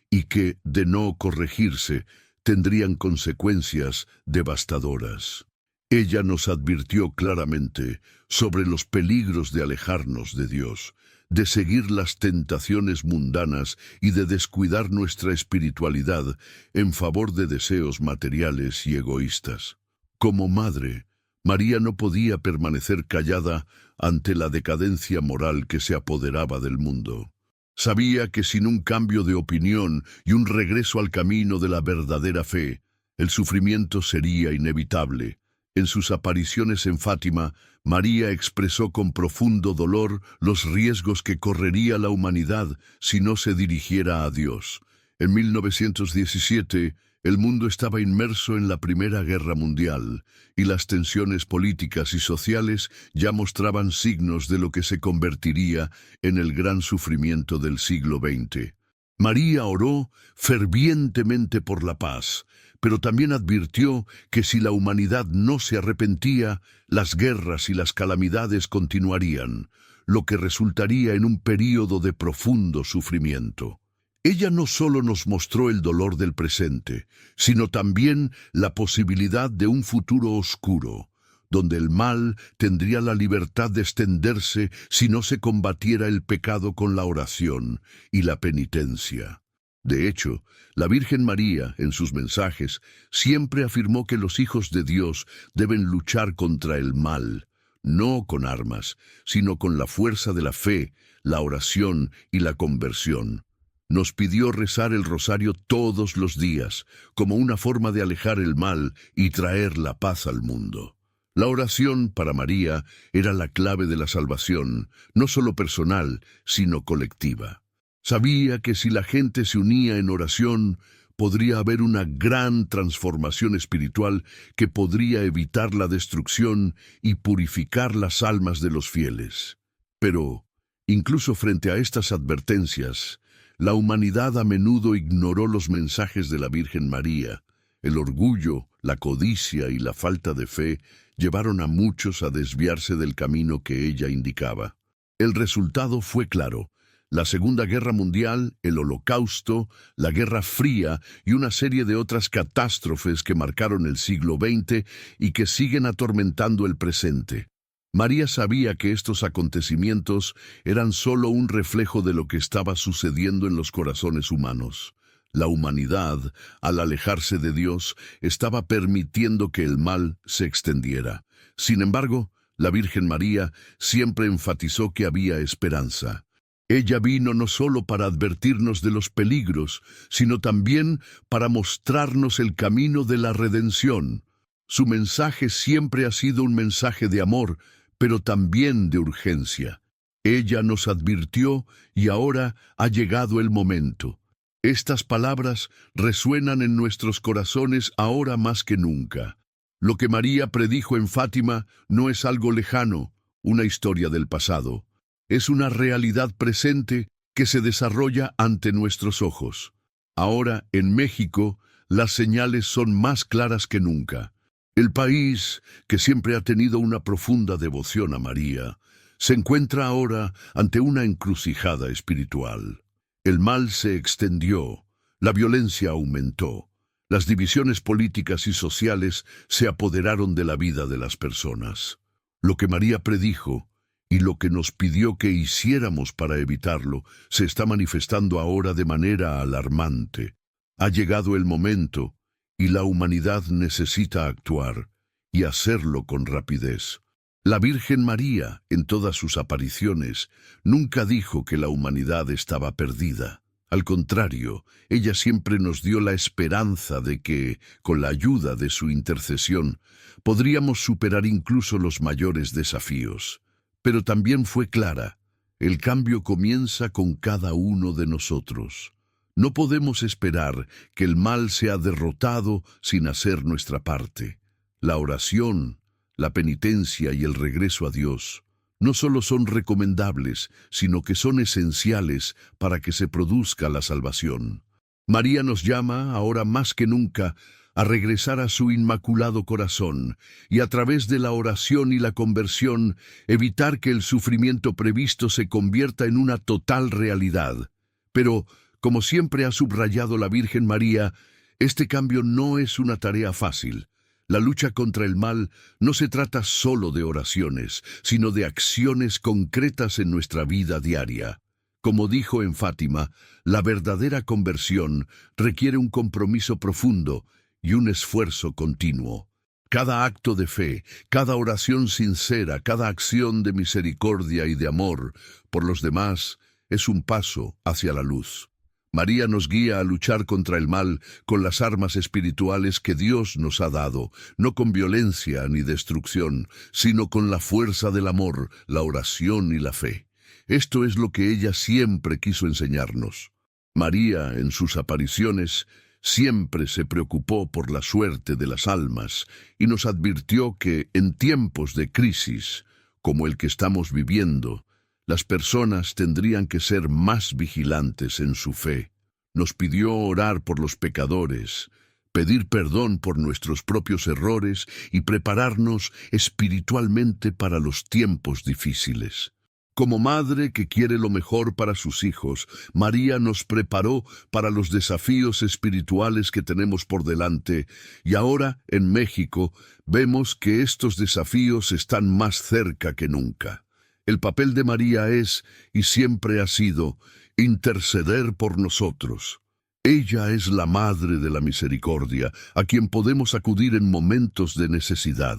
y que, de no corregirse, tendrían consecuencias devastadoras. Ella nos advirtió claramente sobre los peligros de alejarnos de Dios, de seguir las tentaciones mundanas y de descuidar nuestra espiritualidad en favor de deseos materiales y egoístas. Como madre, María no podía permanecer callada ante la decadencia moral que se apoderaba del mundo. Sabía que sin un cambio de opinión y un regreso al camino de la verdadera fe, el sufrimiento sería inevitable. En sus apariciones en Fátima, María expresó con profundo dolor los riesgos que correría la humanidad si no se dirigiera a Dios. En 1917, El mundo estaba inmerso en la Primera Guerra Mundial, y las tensiones políticas y sociales ya mostraban signos de lo que se convertiría en el gran sufrimiento del siglo XX. María oró fervientemente por la paz, pero también advirtió que si la humanidad no se arrepentía, las guerras y las calamidades continuarían, lo que resultaría en un período de profundo sufrimiento. Ella no solo nos mostró el dolor del presente, sino también la posibilidad de un futuro oscuro, donde el mal tendría la libertad de extenderse si no se combatiera el pecado con la oración y la penitencia. De hecho, la Virgen María, en sus mensajes, siempre afirmó que los hijos de Dios deben luchar contra el mal, no con armas, sino con la fuerza de la fe, la oración y la conversión. Nos pidió rezar el rosario todos los días, como una forma de alejar el mal y traer la paz al mundo. La oración, para María, era la clave de la salvación, no solo personal, sino colectiva. Sabía que si la gente se unía en oración, podría haber una gran transformación espiritual que podría evitar la destrucción y purificar las almas de los fieles. Pero, incluso frente a estas advertencias, la humanidad a menudo ignoró los mensajes de la Virgen María. El orgullo, la codicia y la falta de fe llevaron a muchos a desviarse del camino que ella indicaba. El resultado fue claro: la Segunda Guerra Mundial, el Holocausto, la Guerra Fría y una serie de otras catástrofes que marcaron el siglo XX y que siguen atormentando el presente. María sabía que estos acontecimientos eran solo un reflejo de lo que estaba sucediendo en los corazones humanos. La humanidad, al alejarse de Dios, estaba permitiendo que el mal se extendiera. Sin embargo, la Virgen María siempre enfatizó que había esperanza. Ella vino no solo para advertirnos de los peligros, sino también para mostrarnos el camino de la redención. Su mensaje siempre ha sido un mensaje de amor, pero también de urgencia. Ella nos advirtió y ahora ha llegado el momento. Estas palabras resuenan en nuestros corazones ahora más que nunca. Lo que María predijo en Fátima no es algo lejano, una historia del pasado. Es una realidad presente que se desarrolla ante nuestros ojos. Ahora, en México, las señales son más claras que nunca. El país, que siempre ha tenido una profunda devoción a María, se encuentra ahora ante una encrucijada espiritual. El mal se extendió, la violencia aumentó, las divisiones políticas y sociales se apoderaron de la vida de las personas. Lo que María predijo y lo que nos pidió que hiciéramos para evitarlo se está manifestando ahora de manera alarmante. Ha llegado el momento y la humanidad necesita actuar, y hacerlo con rapidez. La Virgen María, en todas sus apariciones, nunca dijo que la humanidad estaba perdida. Al contrario, ella siempre nos dio la esperanza de que, con la ayuda de su intercesión, podríamos superar incluso los mayores desafíos. Pero también fue clara: el cambio comienza con cada uno de nosotros. No podemos esperar que el mal sea derrotado sin hacer nuestra parte. La oración, la penitencia y el regreso a Dios no solo son recomendables, sino que son esenciales para que se produzca la salvación. María nos llama, ahora más que nunca, a regresar a su inmaculado corazón y a través de la oración y la conversión evitar que el sufrimiento previsto se convierta en una total realidad. Pero, como siempre ha subrayado la Virgen María, este cambio no es una tarea fácil. La lucha contra el mal no se trata solo de oraciones, sino de acciones concretas en nuestra vida diaria. Como dijo en Fátima, la verdadera conversión requiere un compromiso profundo y un esfuerzo continuo. Cada acto de fe, cada oración sincera, cada acción de misericordia y de amor por los demás es un paso hacia la luz. María nos guía a luchar contra el mal con las armas espirituales que Dios nos ha dado, no con violencia ni destrucción, sino con la fuerza del amor, la oración y la fe. Esto es lo que ella siempre quiso enseñarnos. María, en sus apariciones, Siempre se preocupó por la suerte de las almas y nos advirtió que en tiempos de crisis, como el que estamos viviendo, las personas tendrían que ser más vigilantes en su fe. Nos pidió orar por los pecadores, pedir perdón por nuestros propios errores y prepararnos espiritualmente para los tiempos difíciles. Como madre que quiere lo mejor para sus hijos, María nos preparó para los desafíos espirituales que tenemos por delante, y ahora, en México, vemos que estos desafíos están más cerca que nunca. El papel de María es, y siempre ha sido, interceder por nosotros. Ella es la Madre de la Misericordia, a quien podemos acudir en momentos de necesidad.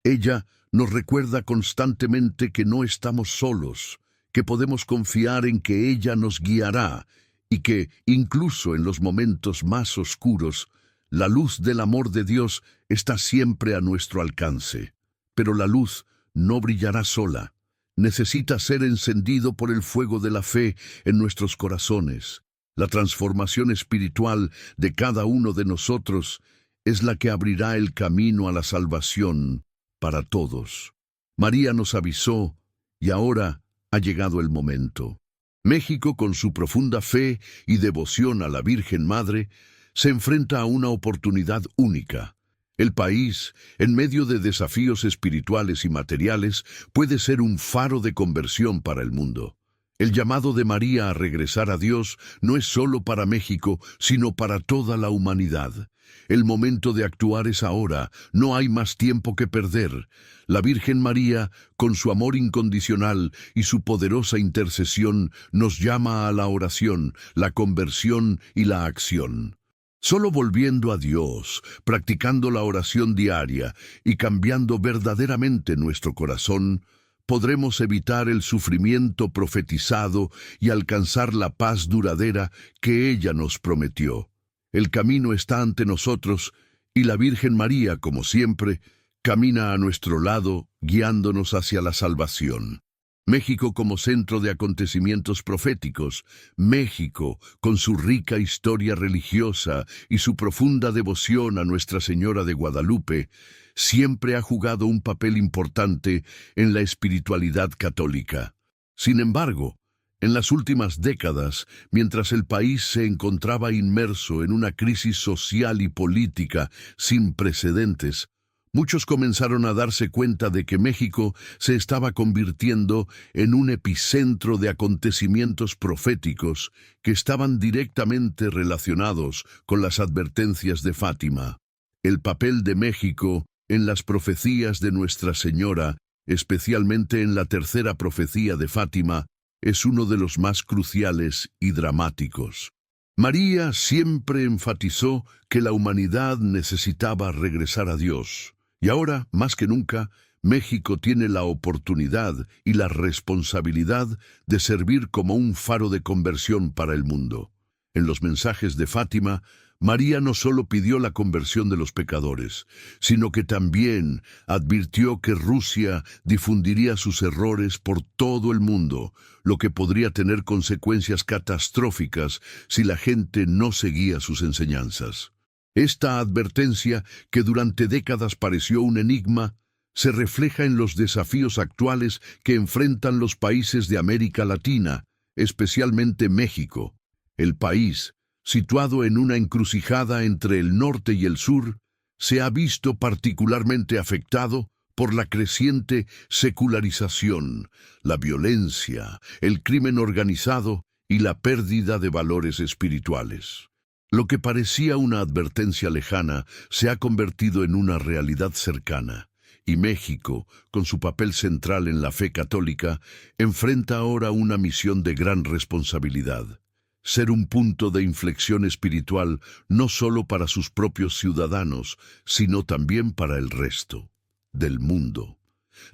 Ella nos recuerda constantemente que no estamos solos, que podemos confiar en que ella nos guiará y que, incluso en los momentos más oscuros, la luz del amor de Dios está siempre a nuestro alcance. Pero la luz no brillará sola. Necesita ser encendido por el fuego de la fe en nuestros corazones. La transformación espiritual de cada uno de nosotros es la que abrirá el camino a la salvación para todos. María nos avisó y ahora ha llegado el momento. México, con su profunda fe y devoción a la Virgen Madre, se enfrenta a una oportunidad única. El país, en medio de desafíos espirituales y materiales, puede ser un faro de conversión para el mundo. El llamado de María a regresar a Dios no es solo para México, sino para toda la humanidad. El momento de actuar es ahora, no hay más tiempo que perder. La Virgen María, con su amor incondicional y su poderosa intercesión, nos llama a la oración, la conversión y la acción. Solo volviendo a Dios, practicando la oración diaria y cambiando verdaderamente nuestro corazón, podremos evitar el sufrimiento profetizado y alcanzar la paz duradera que ella nos prometió. El camino está ante nosotros y la Virgen María, como siempre, camina a nuestro lado, guiándonos hacia la salvación. México como centro de acontecimientos proféticos, México con su rica historia religiosa y su profunda devoción a Nuestra Señora de Guadalupe, siempre ha jugado un papel importante en la espiritualidad católica. Sin embargo, en las últimas décadas, mientras el país se encontraba inmerso en una crisis social y política sin precedentes, muchos comenzaron a darse cuenta de que México se estaba convirtiendo en un epicentro de acontecimientos proféticos que estaban directamente relacionados con las advertencias de Fátima. El papel de México en las profecías de Nuestra Señora, especialmente en la tercera profecía de Fátima, es uno de los más cruciales y dramáticos. María siempre enfatizó que la humanidad necesitaba regresar a Dios. Y ahora, más que nunca, México tiene la oportunidad y la responsabilidad de servir como un faro de conversión para el mundo. En los mensajes de Fátima, María no solo pidió la conversión de los pecadores, sino que también advirtió que Rusia difundiría sus errores por todo el mundo, lo que podría tener consecuencias catastróficas si la gente no seguía sus enseñanzas. Esta advertencia, que durante décadas pareció un enigma, se refleja en los desafíos actuales que enfrentan los países de América Latina, especialmente México. El país, situado en una encrucijada entre el norte y el sur, se ha visto particularmente afectado por la creciente secularización, la violencia, el crimen organizado y la pérdida de valores espirituales. Lo que parecía una advertencia lejana se ha convertido en una realidad cercana, y México, con su papel central en la fe católica, enfrenta ahora una misión de gran responsabilidad: ser un punto de inflexión espiritual no solo para sus propios ciudadanos, sino también para el resto del mundo.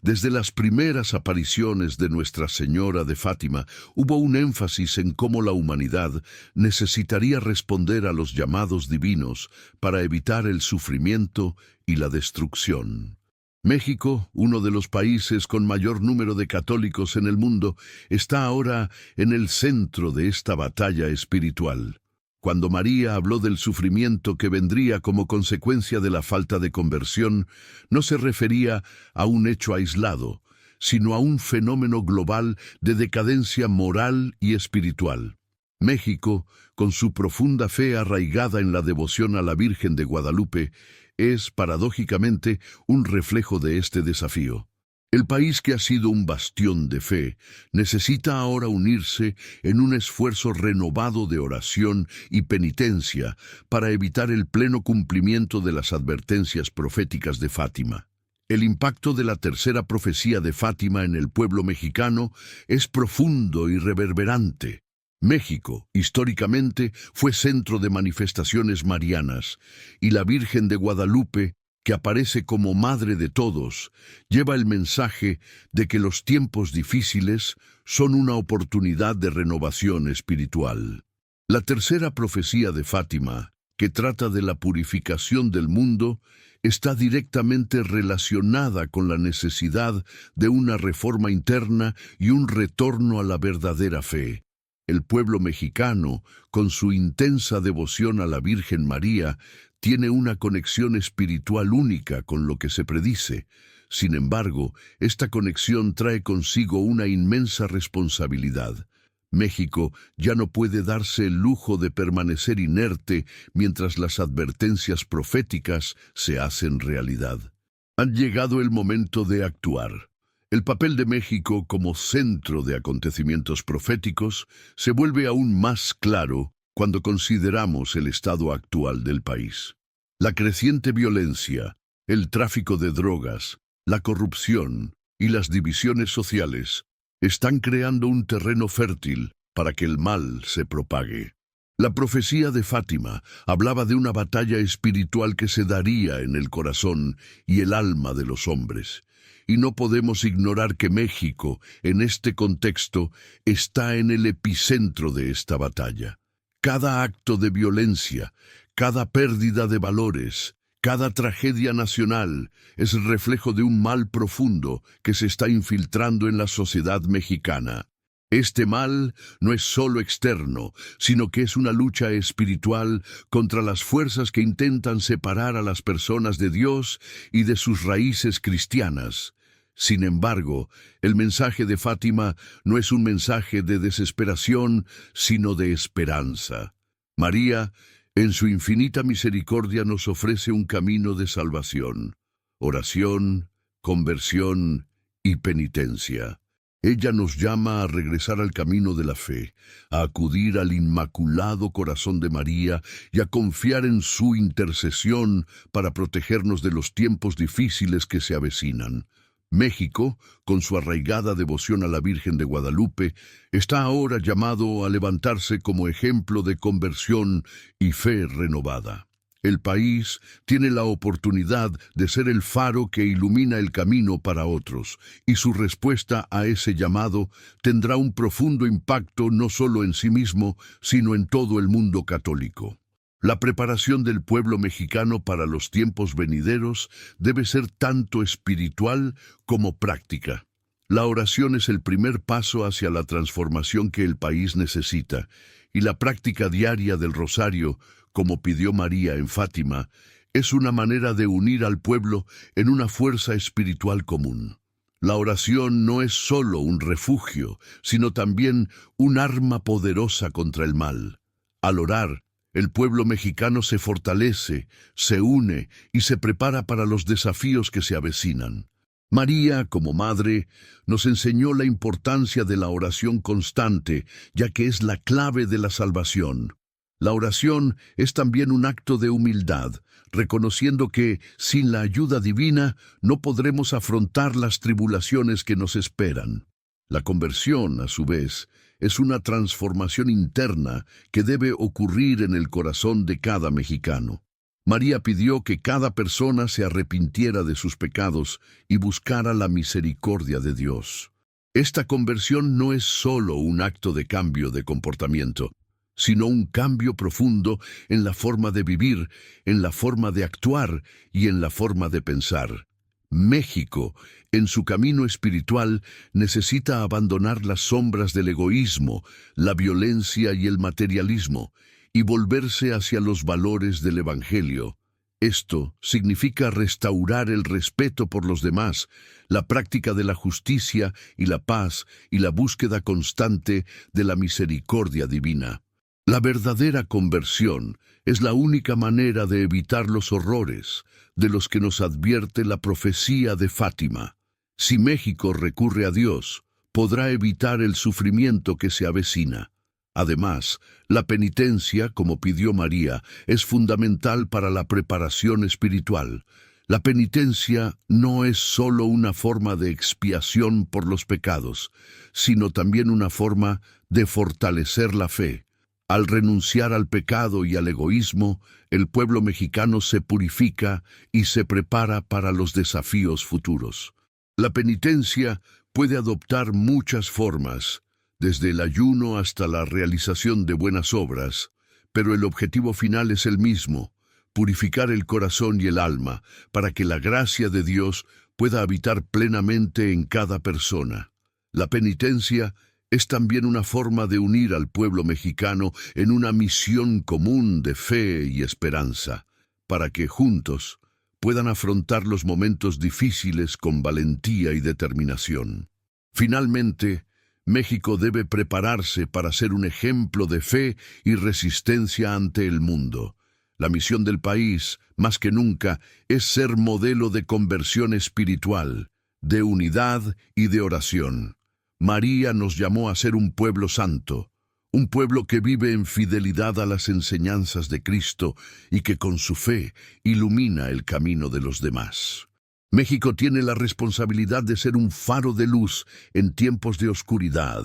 Desde las primeras apariciones de Nuestra Señora de Fátima, hubo un énfasis en cómo la humanidad necesitaría responder a los llamados divinos para evitar el sufrimiento y la destrucción. México, uno de los países con mayor número de católicos en el mundo, está ahora en el centro de esta batalla espiritual. Cuando María habló del sufrimiento que vendría como consecuencia de la falta de conversión, no se refería a un hecho aislado, sino a un fenómeno global de decadencia moral y espiritual. México, con su profunda fe arraigada en la devoción a la Virgen de Guadalupe, es, paradójicamente, un reflejo de este desafío. El país que ha sido un bastión de fe necesita ahora unirse en un esfuerzo renovado de oración y penitencia para evitar el pleno cumplimiento de las advertencias proféticas de Fátima. El impacto de la tercera profecía de Fátima en el pueblo mexicano es profundo y reverberante. México, históricamente, fue centro de manifestaciones marianas, y la Virgen de Guadalupe, que aparece como Madre de todos, lleva el mensaje de que los tiempos difíciles son una oportunidad de renovación espiritual. La tercera profecía de Fátima, que trata de la purificación del mundo, está directamente relacionada con la necesidad de una reforma interna y un retorno a la verdadera fe. El pueblo mexicano, con su intensa devoción a la Virgen María, tiene una conexión espiritual única con lo que se predice. Sin embargo, esta conexión trae consigo una inmensa responsabilidad. México ya no puede darse el lujo de permanecer inerte mientras las advertencias proféticas se hacen realidad. Ha llegado el momento de actuar. El papel de México como centro de acontecimientos proféticos se vuelve aún más claro cuando consideramos el estado actual del país. La creciente violencia, el tráfico de drogas, la corrupción y las divisiones sociales están creando un terreno fértil para que el mal se propague. La profecía de Fátima hablaba de una batalla espiritual que se daría en el corazón y el alma de los hombres. Y no podemos ignorar que México, en este contexto, está en el epicentro de esta batalla. Cada acto de violencia, cada pérdida de valores, cada tragedia nacional es el reflejo de un mal profundo que se está infiltrando en la sociedad mexicana. Este mal no es solo externo, sino que es una lucha espiritual contra las fuerzas que intentan separar a las personas de Dios y de sus raíces cristianas. Sin embargo, el mensaje de Fátima no es un mensaje de desesperación, sino de esperanza. María, en su infinita misericordia, nos ofrece un camino de salvación, oración, conversión y penitencia. Ella nos llama a regresar al camino de la fe, a acudir al inmaculado corazón de María y a confiar en su intercesión para protegernos de los tiempos difíciles que se avecinan. México, con su arraigada devoción a la Virgen de Guadalupe, está ahora llamado a levantarse como ejemplo de conversión y fe renovada. El país tiene la oportunidad de ser el faro que ilumina el camino para otros, y su respuesta a ese llamado tendrá un profundo impacto no solo en sí mismo, sino en todo el mundo católico. La preparación del pueblo mexicano para los tiempos venideros debe ser tanto espiritual como práctica. La oración es el primer paso hacia la transformación que el país necesita, y la práctica diaria del rosario, como pidió María en Fátima, es una manera de unir al pueblo en una fuerza espiritual común. La oración no es solo un refugio, sino también un arma poderosa contra el mal. Al orar, el pueblo mexicano se fortalece, se une y se prepara para los desafíos que se avecinan. María, como madre, nos enseñó la importancia de la oración constante, ya que es la clave de la salvación. La oración es también un acto de humildad, reconociendo que, sin la ayuda divina, no podremos afrontar las tribulaciones que nos esperan. La conversión, a su vez, es una transformación interna que debe ocurrir en el corazón de cada mexicano. María pidió que cada persona se arrepintiera de sus pecados y buscara la misericordia de Dios. Esta conversión no es solo un acto de cambio de comportamiento, sino un cambio profundo en la forma de vivir, en la forma de actuar y en la forma de pensar. México, en su camino espiritual, necesita abandonar las sombras del egoísmo, la violencia y el materialismo, y volverse hacia los valores del Evangelio. Esto significa restaurar el respeto por los demás, la práctica de la justicia y la paz y la búsqueda constante de la misericordia divina. La verdadera conversión es la única manera de evitar los horrores de los que nos advierte la profecía de Fátima. Si México recurre a Dios, podrá evitar el sufrimiento que se avecina. Además, la penitencia, como pidió María, es fundamental para la preparación espiritual. La penitencia no es solo una forma de expiación por los pecados, sino también una forma de fortalecer la fe. Al renunciar al pecado y al egoísmo, el pueblo mexicano se purifica y se prepara para los desafíos futuros. La penitencia puede adoptar muchas formas, desde el ayuno hasta la realización de buenas obras, pero el objetivo final es el mismo: purificar el corazón y el alma, para que la gracia de Dios pueda habitar plenamente en cada persona. La penitencia es también una forma de unir al pueblo mexicano en una misión común de fe y esperanza, para que juntos puedan afrontar los momentos difíciles con valentía y determinación. Finalmente, México debe prepararse para ser un ejemplo de fe y resistencia ante el mundo. La misión del país, más que nunca, es ser modelo de conversión espiritual, de unidad y de oración. María nos llamó a ser un pueblo santo, un pueblo que vive en fidelidad a las enseñanzas de Cristo y que con su fe ilumina el camino de los demás. México tiene la responsabilidad de ser un faro de luz en tiempos de oscuridad,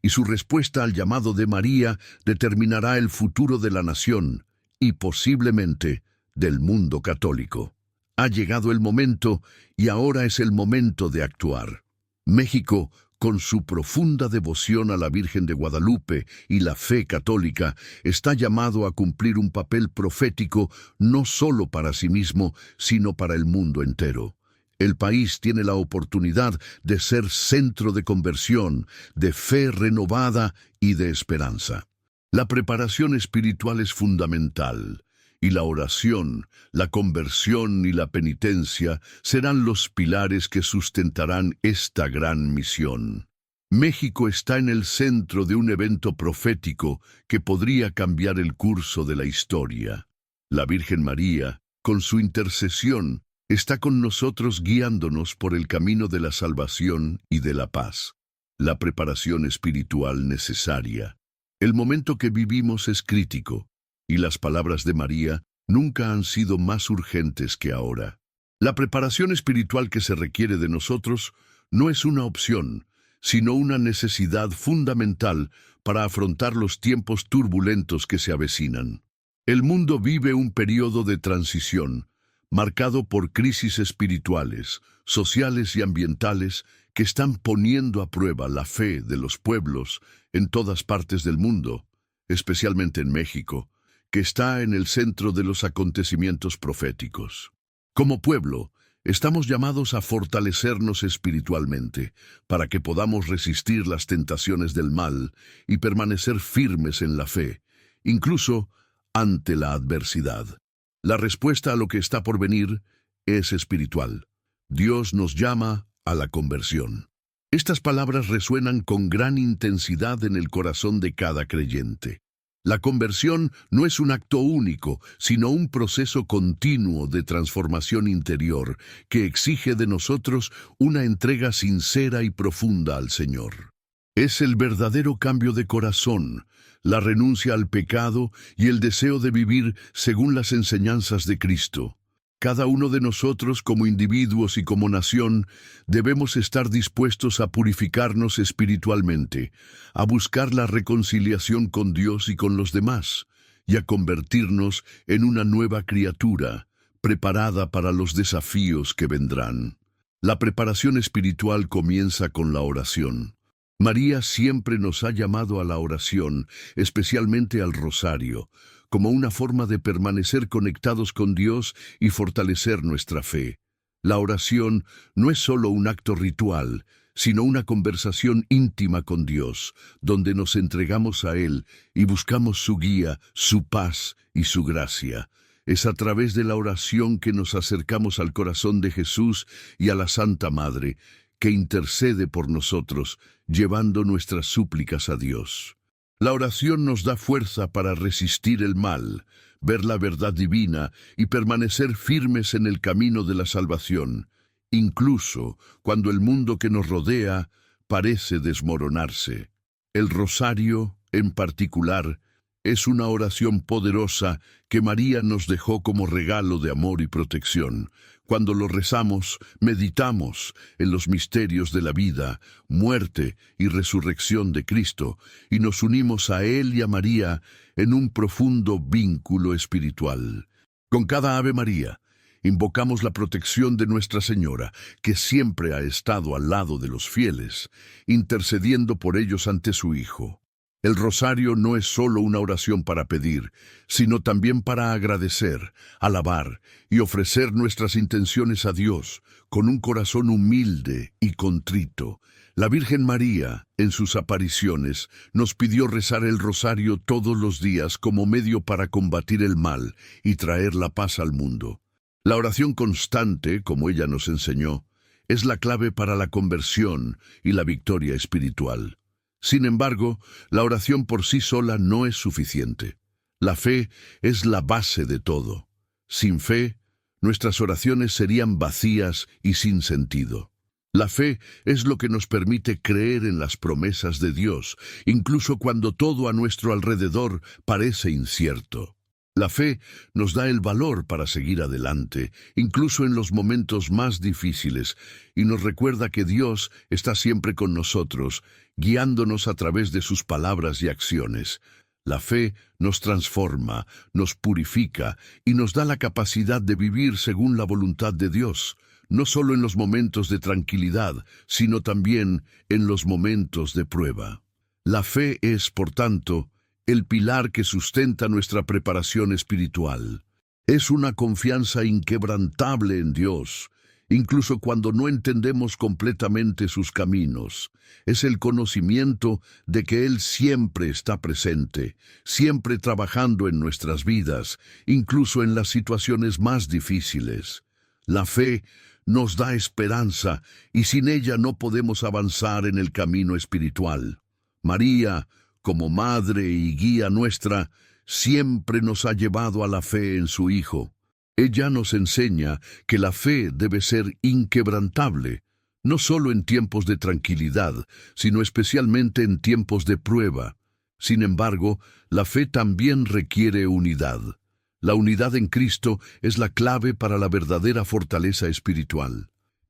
y su respuesta al llamado de María determinará el futuro de la nación y posiblemente del mundo católico. Ha llegado el momento y ahora es el momento de actuar. México, con su profunda devoción a la Virgen de Guadalupe y la fe católica, está llamado a cumplir un papel profético no solo para sí mismo, sino para el mundo entero. El país tiene la oportunidad de ser centro de conversión, de fe renovada y de esperanza. La preparación espiritual es fundamental, y la oración, la conversión y la penitencia serán los pilares que sustentarán esta gran misión. México está en el centro de un evento profético que podría cambiar el curso de la historia. La Virgen María, con su intercesión, está con nosotros guiándonos por el camino de la salvación y de la paz. La preparación espiritual necesaria. El momento que vivimos es crítico, y las palabras de María nunca han sido más urgentes que ahora. La preparación espiritual que se requiere de nosotros no es una opción, sino una necesidad fundamental para afrontar los tiempos turbulentos que se avecinan. El mundo vive un periodo de transición, marcado por crisis espirituales, sociales y ambientales que están poniendo a prueba la fe de los pueblos en todas partes del mundo, especialmente en México, que está en el centro de los acontecimientos proféticos. Como pueblo, estamos llamados a fortalecernos espiritualmente para que podamos resistir las tentaciones del mal y permanecer firmes en la fe, incluso ante la adversidad. La respuesta a lo que está por venir es espiritual. Dios nos llama a la conversión. Estas palabras resuenan con gran intensidad en el corazón de cada creyente. La conversión no es un acto único, sino un proceso continuo de transformación interior que exige de nosotros una entrega sincera y profunda al Señor. Es el verdadero cambio de corazón, la renuncia al pecado y el deseo de vivir según las enseñanzas de Cristo. Cada uno de nosotros, como individuos y como nación, debemos estar dispuestos a purificarnos espiritualmente, a buscar la reconciliación con Dios y con los demás, y a convertirnos en una nueva criatura, preparada para los desafíos que vendrán. La preparación espiritual comienza con la oración. María siempre nos ha llamado a la oración, especialmente al rosario, como una forma de permanecer conectados con Dios y fortalecer nuestra fe. La oración no es solo un acto ritual, sino una conversación íntima con Dios, donde nos entregamos a Él y buscamos su guía, su paz y su gracia. Es a través de la oración que nos acercamos al corazón de Jesús y a la Santa Madre, que intercede por nosotros, llevando nuestras súplicas a Dios. La oración nos da fuerza para resistir el mal, ver la verdad divina y permanecer firmes en el camino de la salvación, incluso cuando el mundo que nos rodea parece desmoronarse. El rosario, en particular, es una oración poderosa que María nos dejó como regalo de amor y protección. Cuando lo rezamos, meditamos en los misterios de la vida, muerte y resurrección de Cristo, y nos unimos a Él y a María en un profundo vínculo espiritual. Con cada Ave María, invocamos la protección de Nuestra Señora, que siempre ha estado al lado de los fieles, intercediendo por ellos ante su Hijo. El rosario no es solo una oración para pedir, sino también para agradecer, alabar y ofrecer nuestras intenciones a Dios con un corazón humilde y contrito. La Virgen María, en sus apariciones, nos pidió rezar el rosario todos los días como medio para combatir el mal y traer la paz al mundo. La oración constante, como ella nos enseñó, es la clave para la conversión y la victoria espiritual. Sin embargo, la oración por sí sola no es suficiente. La fe es la base de todo. Sin fe, nuestras oraciones serían vacías y sin sentido. La fe es lo que nos permite creer en las promesas de Dios, incluso cuando todo a nuestro alrededor parece incierto. La fe nos da el valor para seguir adelante, incluso en los momentos más difíciles, y nos recuerda que Dios está siempre con nosotros, guiándonos a través de sus palabras y acciones. La fe nos transforma, nos purifica y nos da la capacidad de vivir según la voluntad de Dios, no solo en los momentos de tranquilidad, sino también en los momentos de prueba. La fe es, por tanto, el pilar que sustenta nuestra preparación espiritual. Es una confianza inquebrantable en Dios, incluso cuando no entendemos completamente sus caminos. Es el conocimiento de que Él siempre está presente, siempre trabajando en nuestras vidas, incluso en las situaciones más difíciles. La fe nos da esperanza y sin ella no podemos avanzar en el camino espiritual. María, como madre y guía nuestra, siempre nos ha llevado a la fe en su Hijo. Ella nos enseña que la fe debe ser inquebrantable, no solo en tiempos de tranquilidad, sino especialmente en tiempos de prueba. Sin embargo, la fe también requiere unidad. La unidad en Cristo es la clave para la verdadera fortaleza espiritual.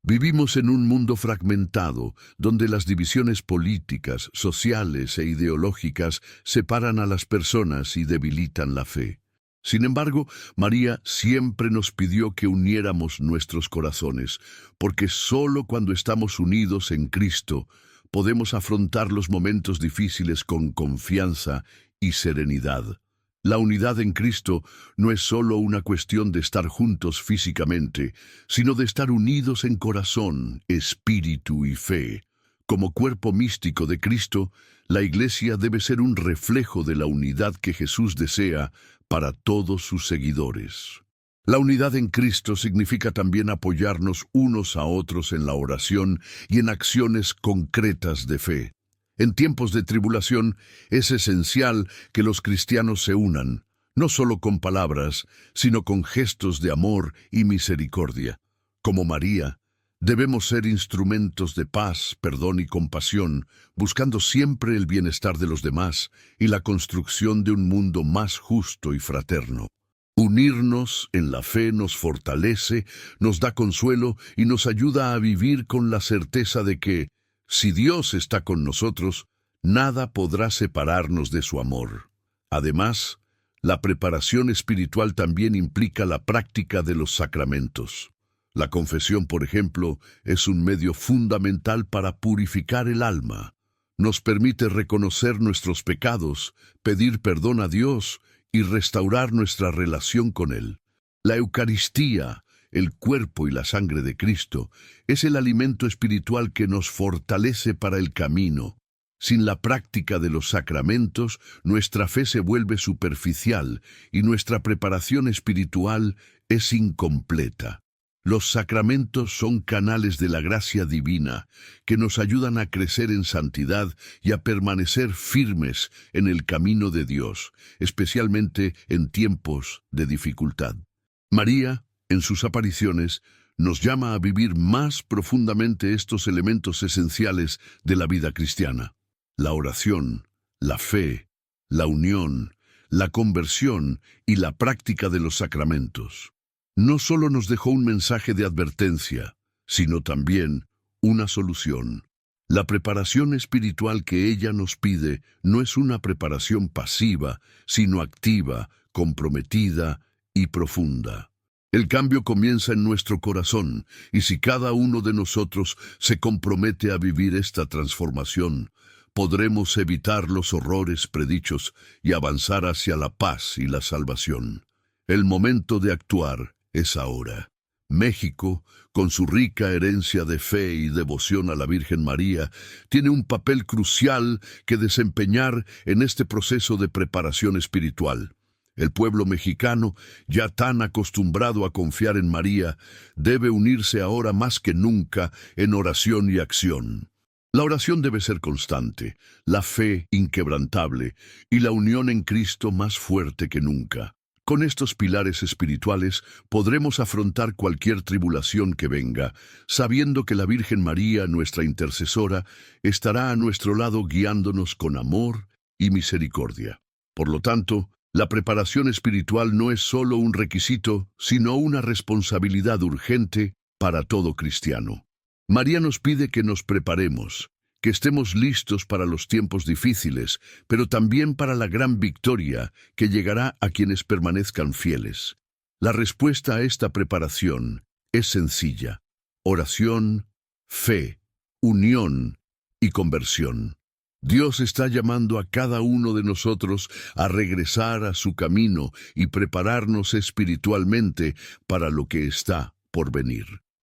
Vivimos en un mundo fragmentado, donde las divisiones políticas, sociales e ideológicas separan a las personas y debilitan la fe. Sin embargo, María siempre nos pidió que uniéramos nuestros corazones, porque solo cuando estamos unidos en Cristo podemos afrontar los momentos difíciles con confianza y serenidad. La unidad en Cristo no es solo una cuestión de estar juntos físicamente, sino de estar unidos en corazón, espíritu y fe. Como cuerpo místico de Cristo, la Iglesia debe ser un reflejo de la unidad que Jesús desea para todos sus seguidores. La unidad en Cristo significa también apoyarnos unos a otros en la oración y en acciones concretas de fe. En tiempos de tribulación es esencial que los cristianos se unan, no solo con palabras, sino con gestos de amor y misericordia. Como María, debemos ser instrumentos de paz, perdón y compasión, buscando siempre el bienestar de los demás y la construcción de un mundo más justo y fraterno. Unirnos en la fe nos fortalece, nos da consuelo y nos ayuda a vivir con la certeza de que, si Dios está con nosotros, nada podrá separarnos de su amor. Además, la preparación espiritual también implica la práctica de los sacramentos. La confesión, por ejemplo, es un medio fundamental para purificar el alma. Nos permite reconocer nuestros pecados, pedir perdón a Dios y restaurar nuestra relación con Él. La Eucaristía el cuerpo y la sangre de Cristo, es el alimento espiritual que nos fortalece para el camino. Sin la práctica de los sacramentos, nuestra fe se vuelve superficial y nuestra preparación espiritual es incompleta. Los sacramentos son canales de la gracia divina que nos ayudan a crecer en santidad y a permanecer firmes en el camino de Dios, especialmente en tiempos de dificultad. María, en sus apariciones, nos llama a vivir más profundamente estos elementos esenciales de la vida cristiana: la oración, la fe, la unión, la conversión y la práctica de los sacramentos. No solo nos dejó un mensaje de advertencia, sino también una solución. La preparación espiritual que ella nos pide no es una preparación pasiva, sino activa, comprometida y profunda. El cambio comienza en nuestro corazón, y si cada uno de nosotros se compromete a vivir esta transformación, podremos evitar los horrores predichos y avanzar hacia la paz y la salvación. El momento de actuar es ahora. México, con su rica herencia de fe y devoción a la Virgen María, tiene un papel crucial que desempeñar en este proceso de preparación espiritual. El pueblo mexicano, ya tan acostumbrado a confiar en María, debe unirse ahora más que nunca en oración y acción. La oración debe ser constante, la fe inquebrantable y la unión en Cristo más fuerte que nunca. Con estos pilares espirituales podremos afrontar cualquier tribulación que venga, sabiendo que la Virgen María, nuestra intercesora, estará a nuestro lado guiándonos con amor y misericordia. Por lo tanto, la preparación espiritual no es solo un requisito, sino una responsabilidad urgente para todo cristiano. María nos pide que nos preparemos, que estemos listos para los tiempos difíciles, pero también para la gran victoria que llegará a quienes permanezcan fieles. La respuesta a esta preparación es sencilla: oración, fe, unión y conversión. Dios está llamando a cada uno de nosotros a regresar a su camino y prepararnos espiritualmente para lo que está por venir.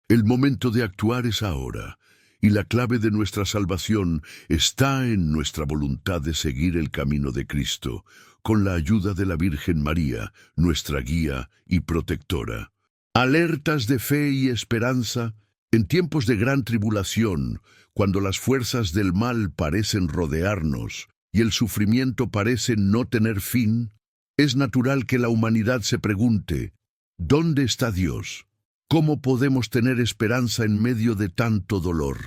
El momento de actuar es ahora, y la clave de nuestra salvación está en nuestra voluntad de seguir el camino de Cristo, con la ayuda de la Virgen María, nuestra guía y protectora. Alertas de fe y esperanza, en tiempos de gran tribulación, cuando las fuerzas del mal parecen rodearnos y el sufrimiento parece no tener fin, es natural que la humanidad se pregunte: ¿dónde está Dios? ¿Cómo podemos tener esperanza en medio de tanto dolor?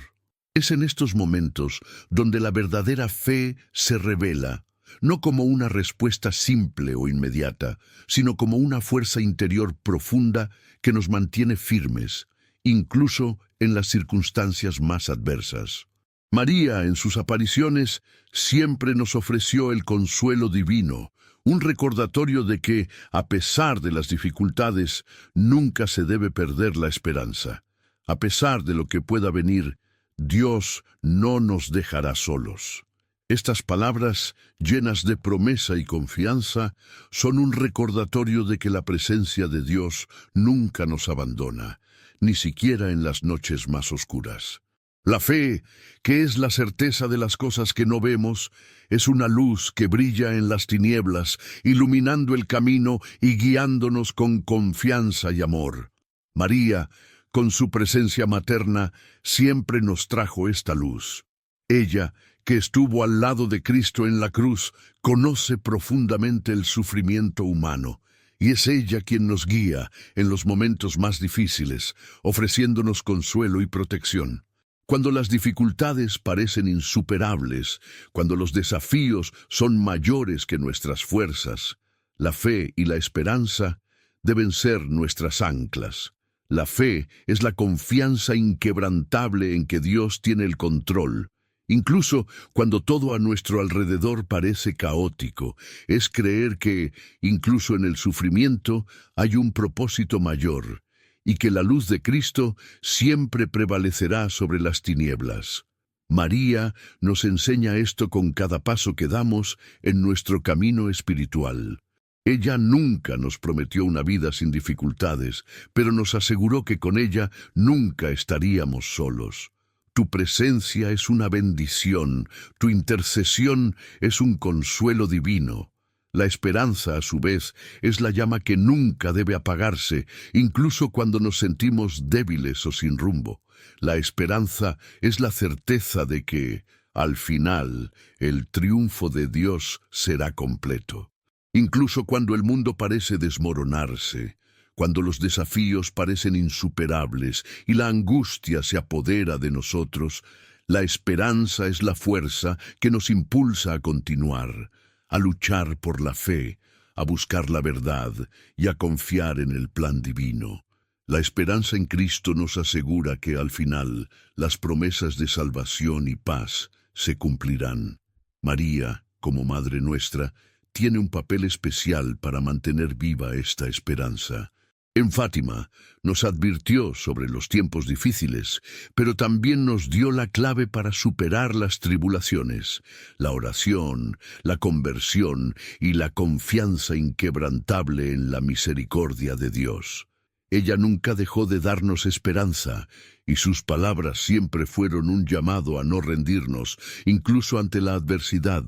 Es en estos momentos donde la verdadera fe se revela, no como una respuesta simple o inmediata, sino como una fuerza interior profunda que nos mantiene firmes, incluso en las circunstancias más adversas. María, en sus apariciones, siempre nos ofreció el consuelo divino, un recordatorio de que, a pesar de las dificultades, nunca se debe perder la esperanza. A pesar de lo que pueda venir, Dios no nos dejará solos. Estas palabras, llenas de promesa y confianza, son un recordatorio de que la presencia de Dios nunca nos abandona, ni siquiera en las noches más oscuras. La fe, que es la certeza de las cosas que no vemos, es una luz que brilla en las tinieblas, iluminando el camino y guiándonos con confianza y amor. María, con su presencia materna, siempre nos trajo esta luz. Ella, que estuvo al lado de Cristo en la cruz, conoce profundamente el sufrimiento humano, y es ella quien nos guía en los momentos más difíciles, ofreciéndonos consuelo y protección. Cuando las dificultades parecen insuperables, cuando los desafíos son mayores que nuestras fuerzas, la fe y la esperanza deben ser nuestras anclas. La fe es la confianza inquebrantable en que Dios tiene el control, incluso cuando todo a nuestro alrededor parece caótico. Es creer que, incluso en el sufrimiento, hay un propósito mayor, y que la luz de Cristo siempre prevalecerá sobre las tinieblas. María nos enseña esto con cada paso que damos en nuestro camino espiritual. Ella nunca nos prometió una vida sin dificultades, pero nos aseguró que con ella nunca estaríamos solos. Tu presencia es una bendición, tu intercesión es un consuelo divino. La esperanza, a su vez, es la llama que nunca debe apagarse, incluso cuando nos sentimos débiles o sin rumbo. La esperanza es la certeza de que, al final, el triunfo de Dios será completo. Incluso cuando el mundo parece desmoronarse, cuando los desafíos parecen insuperables y la angustia se apodera de nosotros, la esperanza es la fuerza que nos impulsa a continuar, a luchar por la fe, a buscar la verdad y a confiar en el plan divino. La esperanza en Cristo nos asegura que al final las promesas de salvación y paz se cumplirán. María, como Madre nuestra, tiene un papel especial para mantener viva esta esperanza. En Fátima nos advirtió sobre los tiempos difíciles, pero también nos dio la clave para superar las tribulaciones, la oración, la conversión y la confianza inquebrantable en la misericordia de Dios. Ella nunca dejó de darnos esperanza, y sus palabras siempre fueron un llamado a no rendirnos, incluso ante la adversidad.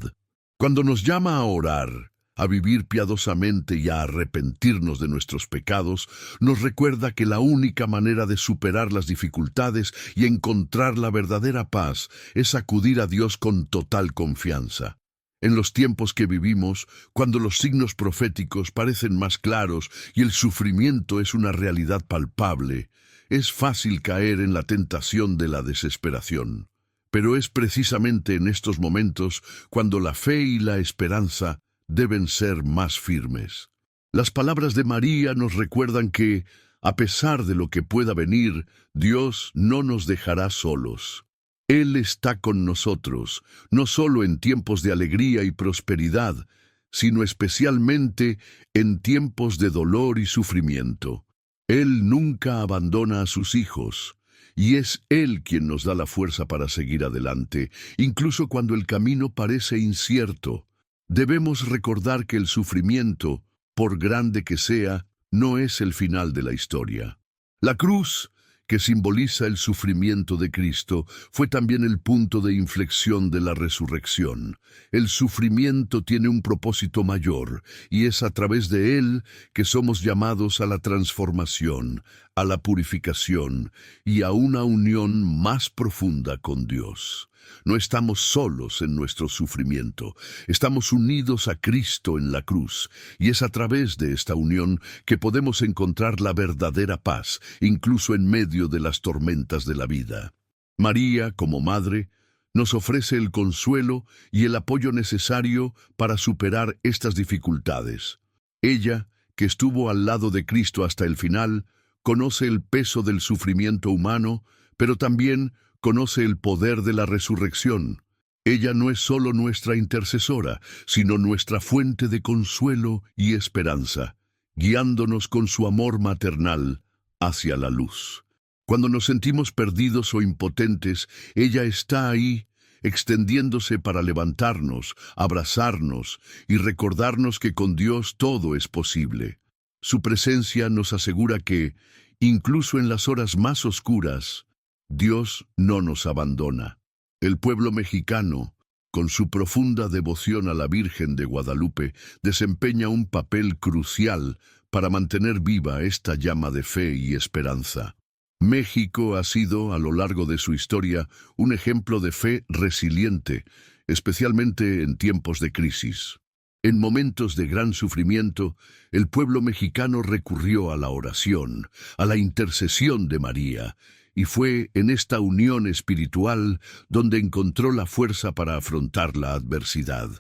Cuando nos llama a orar, a vivir piadosamente y a arrepentirnos de nuestros pecados, nos recuerda que la única manera de superar las dificultades y encontrar la verdadera paz es acudir a Dios con total confianza. En los tiempos que vivimos, cuando los signos proféticos parecen más claros y el sufrimiento es una realidad palpable, es fácil caer en la tentación de la desesperación. Pero es precisamente en estos momentos cuando la fe y la esperanza deben ser más firmes. Las palabras de María nos recuerdan que, a pesar de lo que pueda venir, Dios no nos dejará solos. Él está con nosotros, no solo en tiempos de alegría y prosperidad, sino especialmente en tiempos de dolor y sufrimiento. Él nunca abandona a sus hijos, y es Él quien nos da la fuerza para seguir adelante, incluso cuando el camino parece incierto. Debemos recordar que el sufrimiento, por grande que sea, no es el final de la historia. La cruz, que simboliza el sufrimiento de Cristo, fue también el punto de inflexión de la resurrección. El sufrimiento tiene un propósito mayor, y es a través de él que somos llamados a la transformación, a la purificación y a una unión más profunda con Dios. No estamos solos en nuestro sufrimiento, estamos unidos a Cristo en la cruz, y es a través de esta unión que podemos encontrar la verdadera paz, incluso en medio de las tormentas de la vida. María, como madre, nos ofrece el consuelo y el apoyo necesario para superar estas dificultades. Ella, que estuvo al lado de Cristo hasta el final, conoce el peso del sufrimiento humano, pero también conoce el poder de la resurrección. Ella no es solo nuestra intercesora, sino nuestra fuente de consuelo y esperanza, guiándonos con su amor maternal hacia la luz. Cuando nos sentimos perdidos o impotentes, ella está ahí, extendiéndose para levantarnos, abrazarnos y recordarnos que con Dios todo es posible. Su presencia nos asegura que, incluso en las horas más oscuras, Dios no nos abandona. El pueblo mexicano, con su profunda devoción a la Virgen de Guadalupe, desempeña un papel crucial para mantener viva esta llama de fe y esperanza. México ha sido, a lo largo de su historia, un ejemplo de fe resiliente, especialmente en tiempos de crisis. En momentos de gran sufrimiento, el pueblo mexicano recurrió a la oración, a la intercesión de María, y fue en esta unión espiritual donde encontró la fuerza para afrontar la adversidad.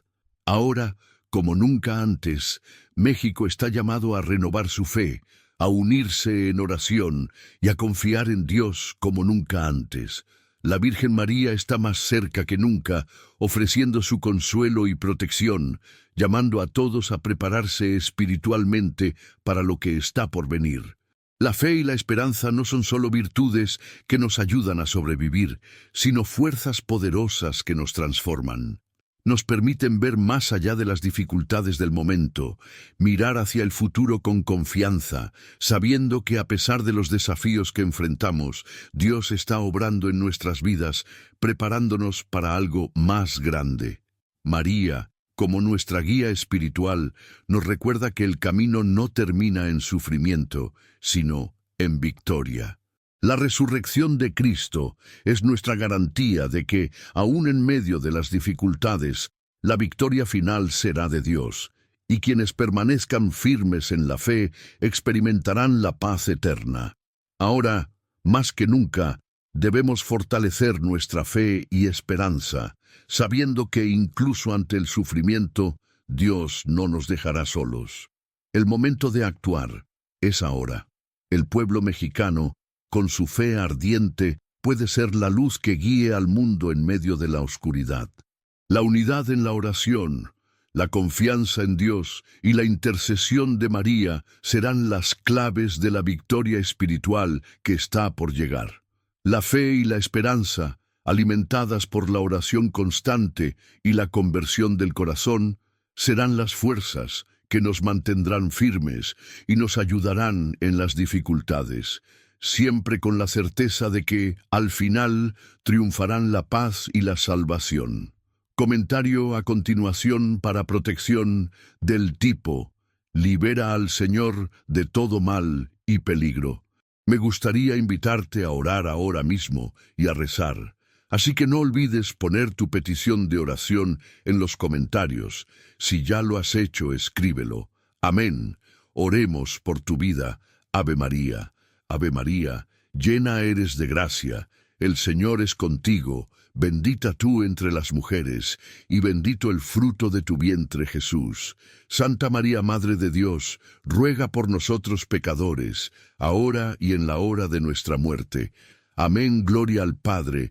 Ahora, como nunca antes, México está llamado a renovar su fe, a unirse en oración y a confiar en Dios como nunca antes. La Virgen María está más cerca que nunca, ofreciendo su consuelo y protección, llamando a todos a prepararse espiritualmente para lo que está por venir. La fe y la esperanza no son solo virtudes que nos ayudan a sobrevivir, sino fuerzas poderosas que nos transforman. nos permiten ver más allá de las dificultades del momento, mirar hacia el futuro con confianza, sabiendo que a pesar de los desafíos que enfrentamos, Dios está obrando en nuestras vidas, preparándonos para algo más grande. María, como nuestra guía espiritual, nos recuerda que el camino no termina en sufrimiento, sino en victoria. La resurrección de Cristo es nuestra garantía de que, aun en medio de las dificultades, la victoria final será de Dios, y quienes permanezcan firmes en la fe experimentarán la paz eterna. Ahora, más que nunca, debemos fortalecer nuestra fe y esperanza, sabiendo que incluso ante el sufrimiento, Dios no nos dejará solos. El momento de actuar es ahora. El pueblo mexicano, con su fe ardiente, puede ser la luz que guíe al mundo en medio de la oscuridad. La unidad en la oración, la confianza en Dios y la intercesión de María serán las claves de la victoria espiritual que está por llegar. La fe y la esperanza, alimentadas por la oración constante y la conversión del corazón, serán las fuerzas que nos mantendrán firmes y nos ayudarán en las dificultades, siempre con la certeza de que, al final, triunfarán la paz y la salvación. Comentario a continuación para protección del tipo: libera al Señor de todo mal y peligro. Me gustaría invitarte a orar ahora mismo y a rezar, así que no olvides poner tu petición de oración en los comentarios. Si ya lo has hecho, escríbelo. Amén. Oremos por tu vida. Ave María. Ave María, llena eres de gracia, el Señor es contigo, bendita tú entre las mujeres, y bendito el fruto de tu vientre, Jesús. Santa María, Madre de Dios, ruega por nosotros pecadores, ahora y en la hora de nuestra muerte. Amén. Gloria al Padre,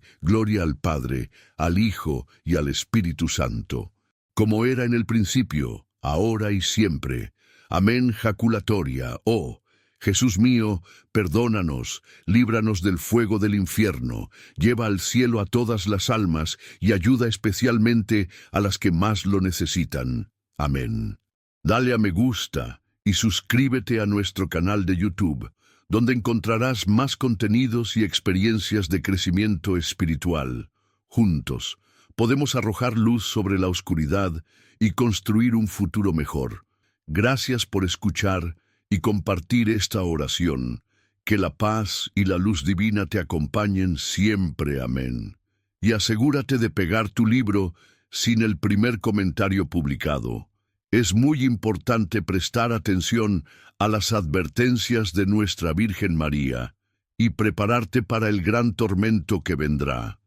al Hijo y al Espíritu Santo, como era en el principio, ahora y siempre. Amén. Jaculatoria. Oh Jesús mío, perdónanos, líbranos del fuego del infierno, lleva al cielo a todas las almas y ayuda especialmente a las que más lo necesitan. Amén. Dale a me gusta y suscríbete a nuestro canal de YouTube, donde encontrarás más contenidos y experiencias de crecimiento espiritual. Juntos, podemos arrojar luz sobre la oscuridad y construir un futuro mejor. Gracias por escuchar y compartir esta oración. Que la paz y la luz divina te acompañen siempre. Amén. Y asegúrate de pegar tu libro sin el primer comentario publicado. Es muy importante prestar atención a las advertencias de nuestra Virgen María y prepararte para el gran tormento que vendrá.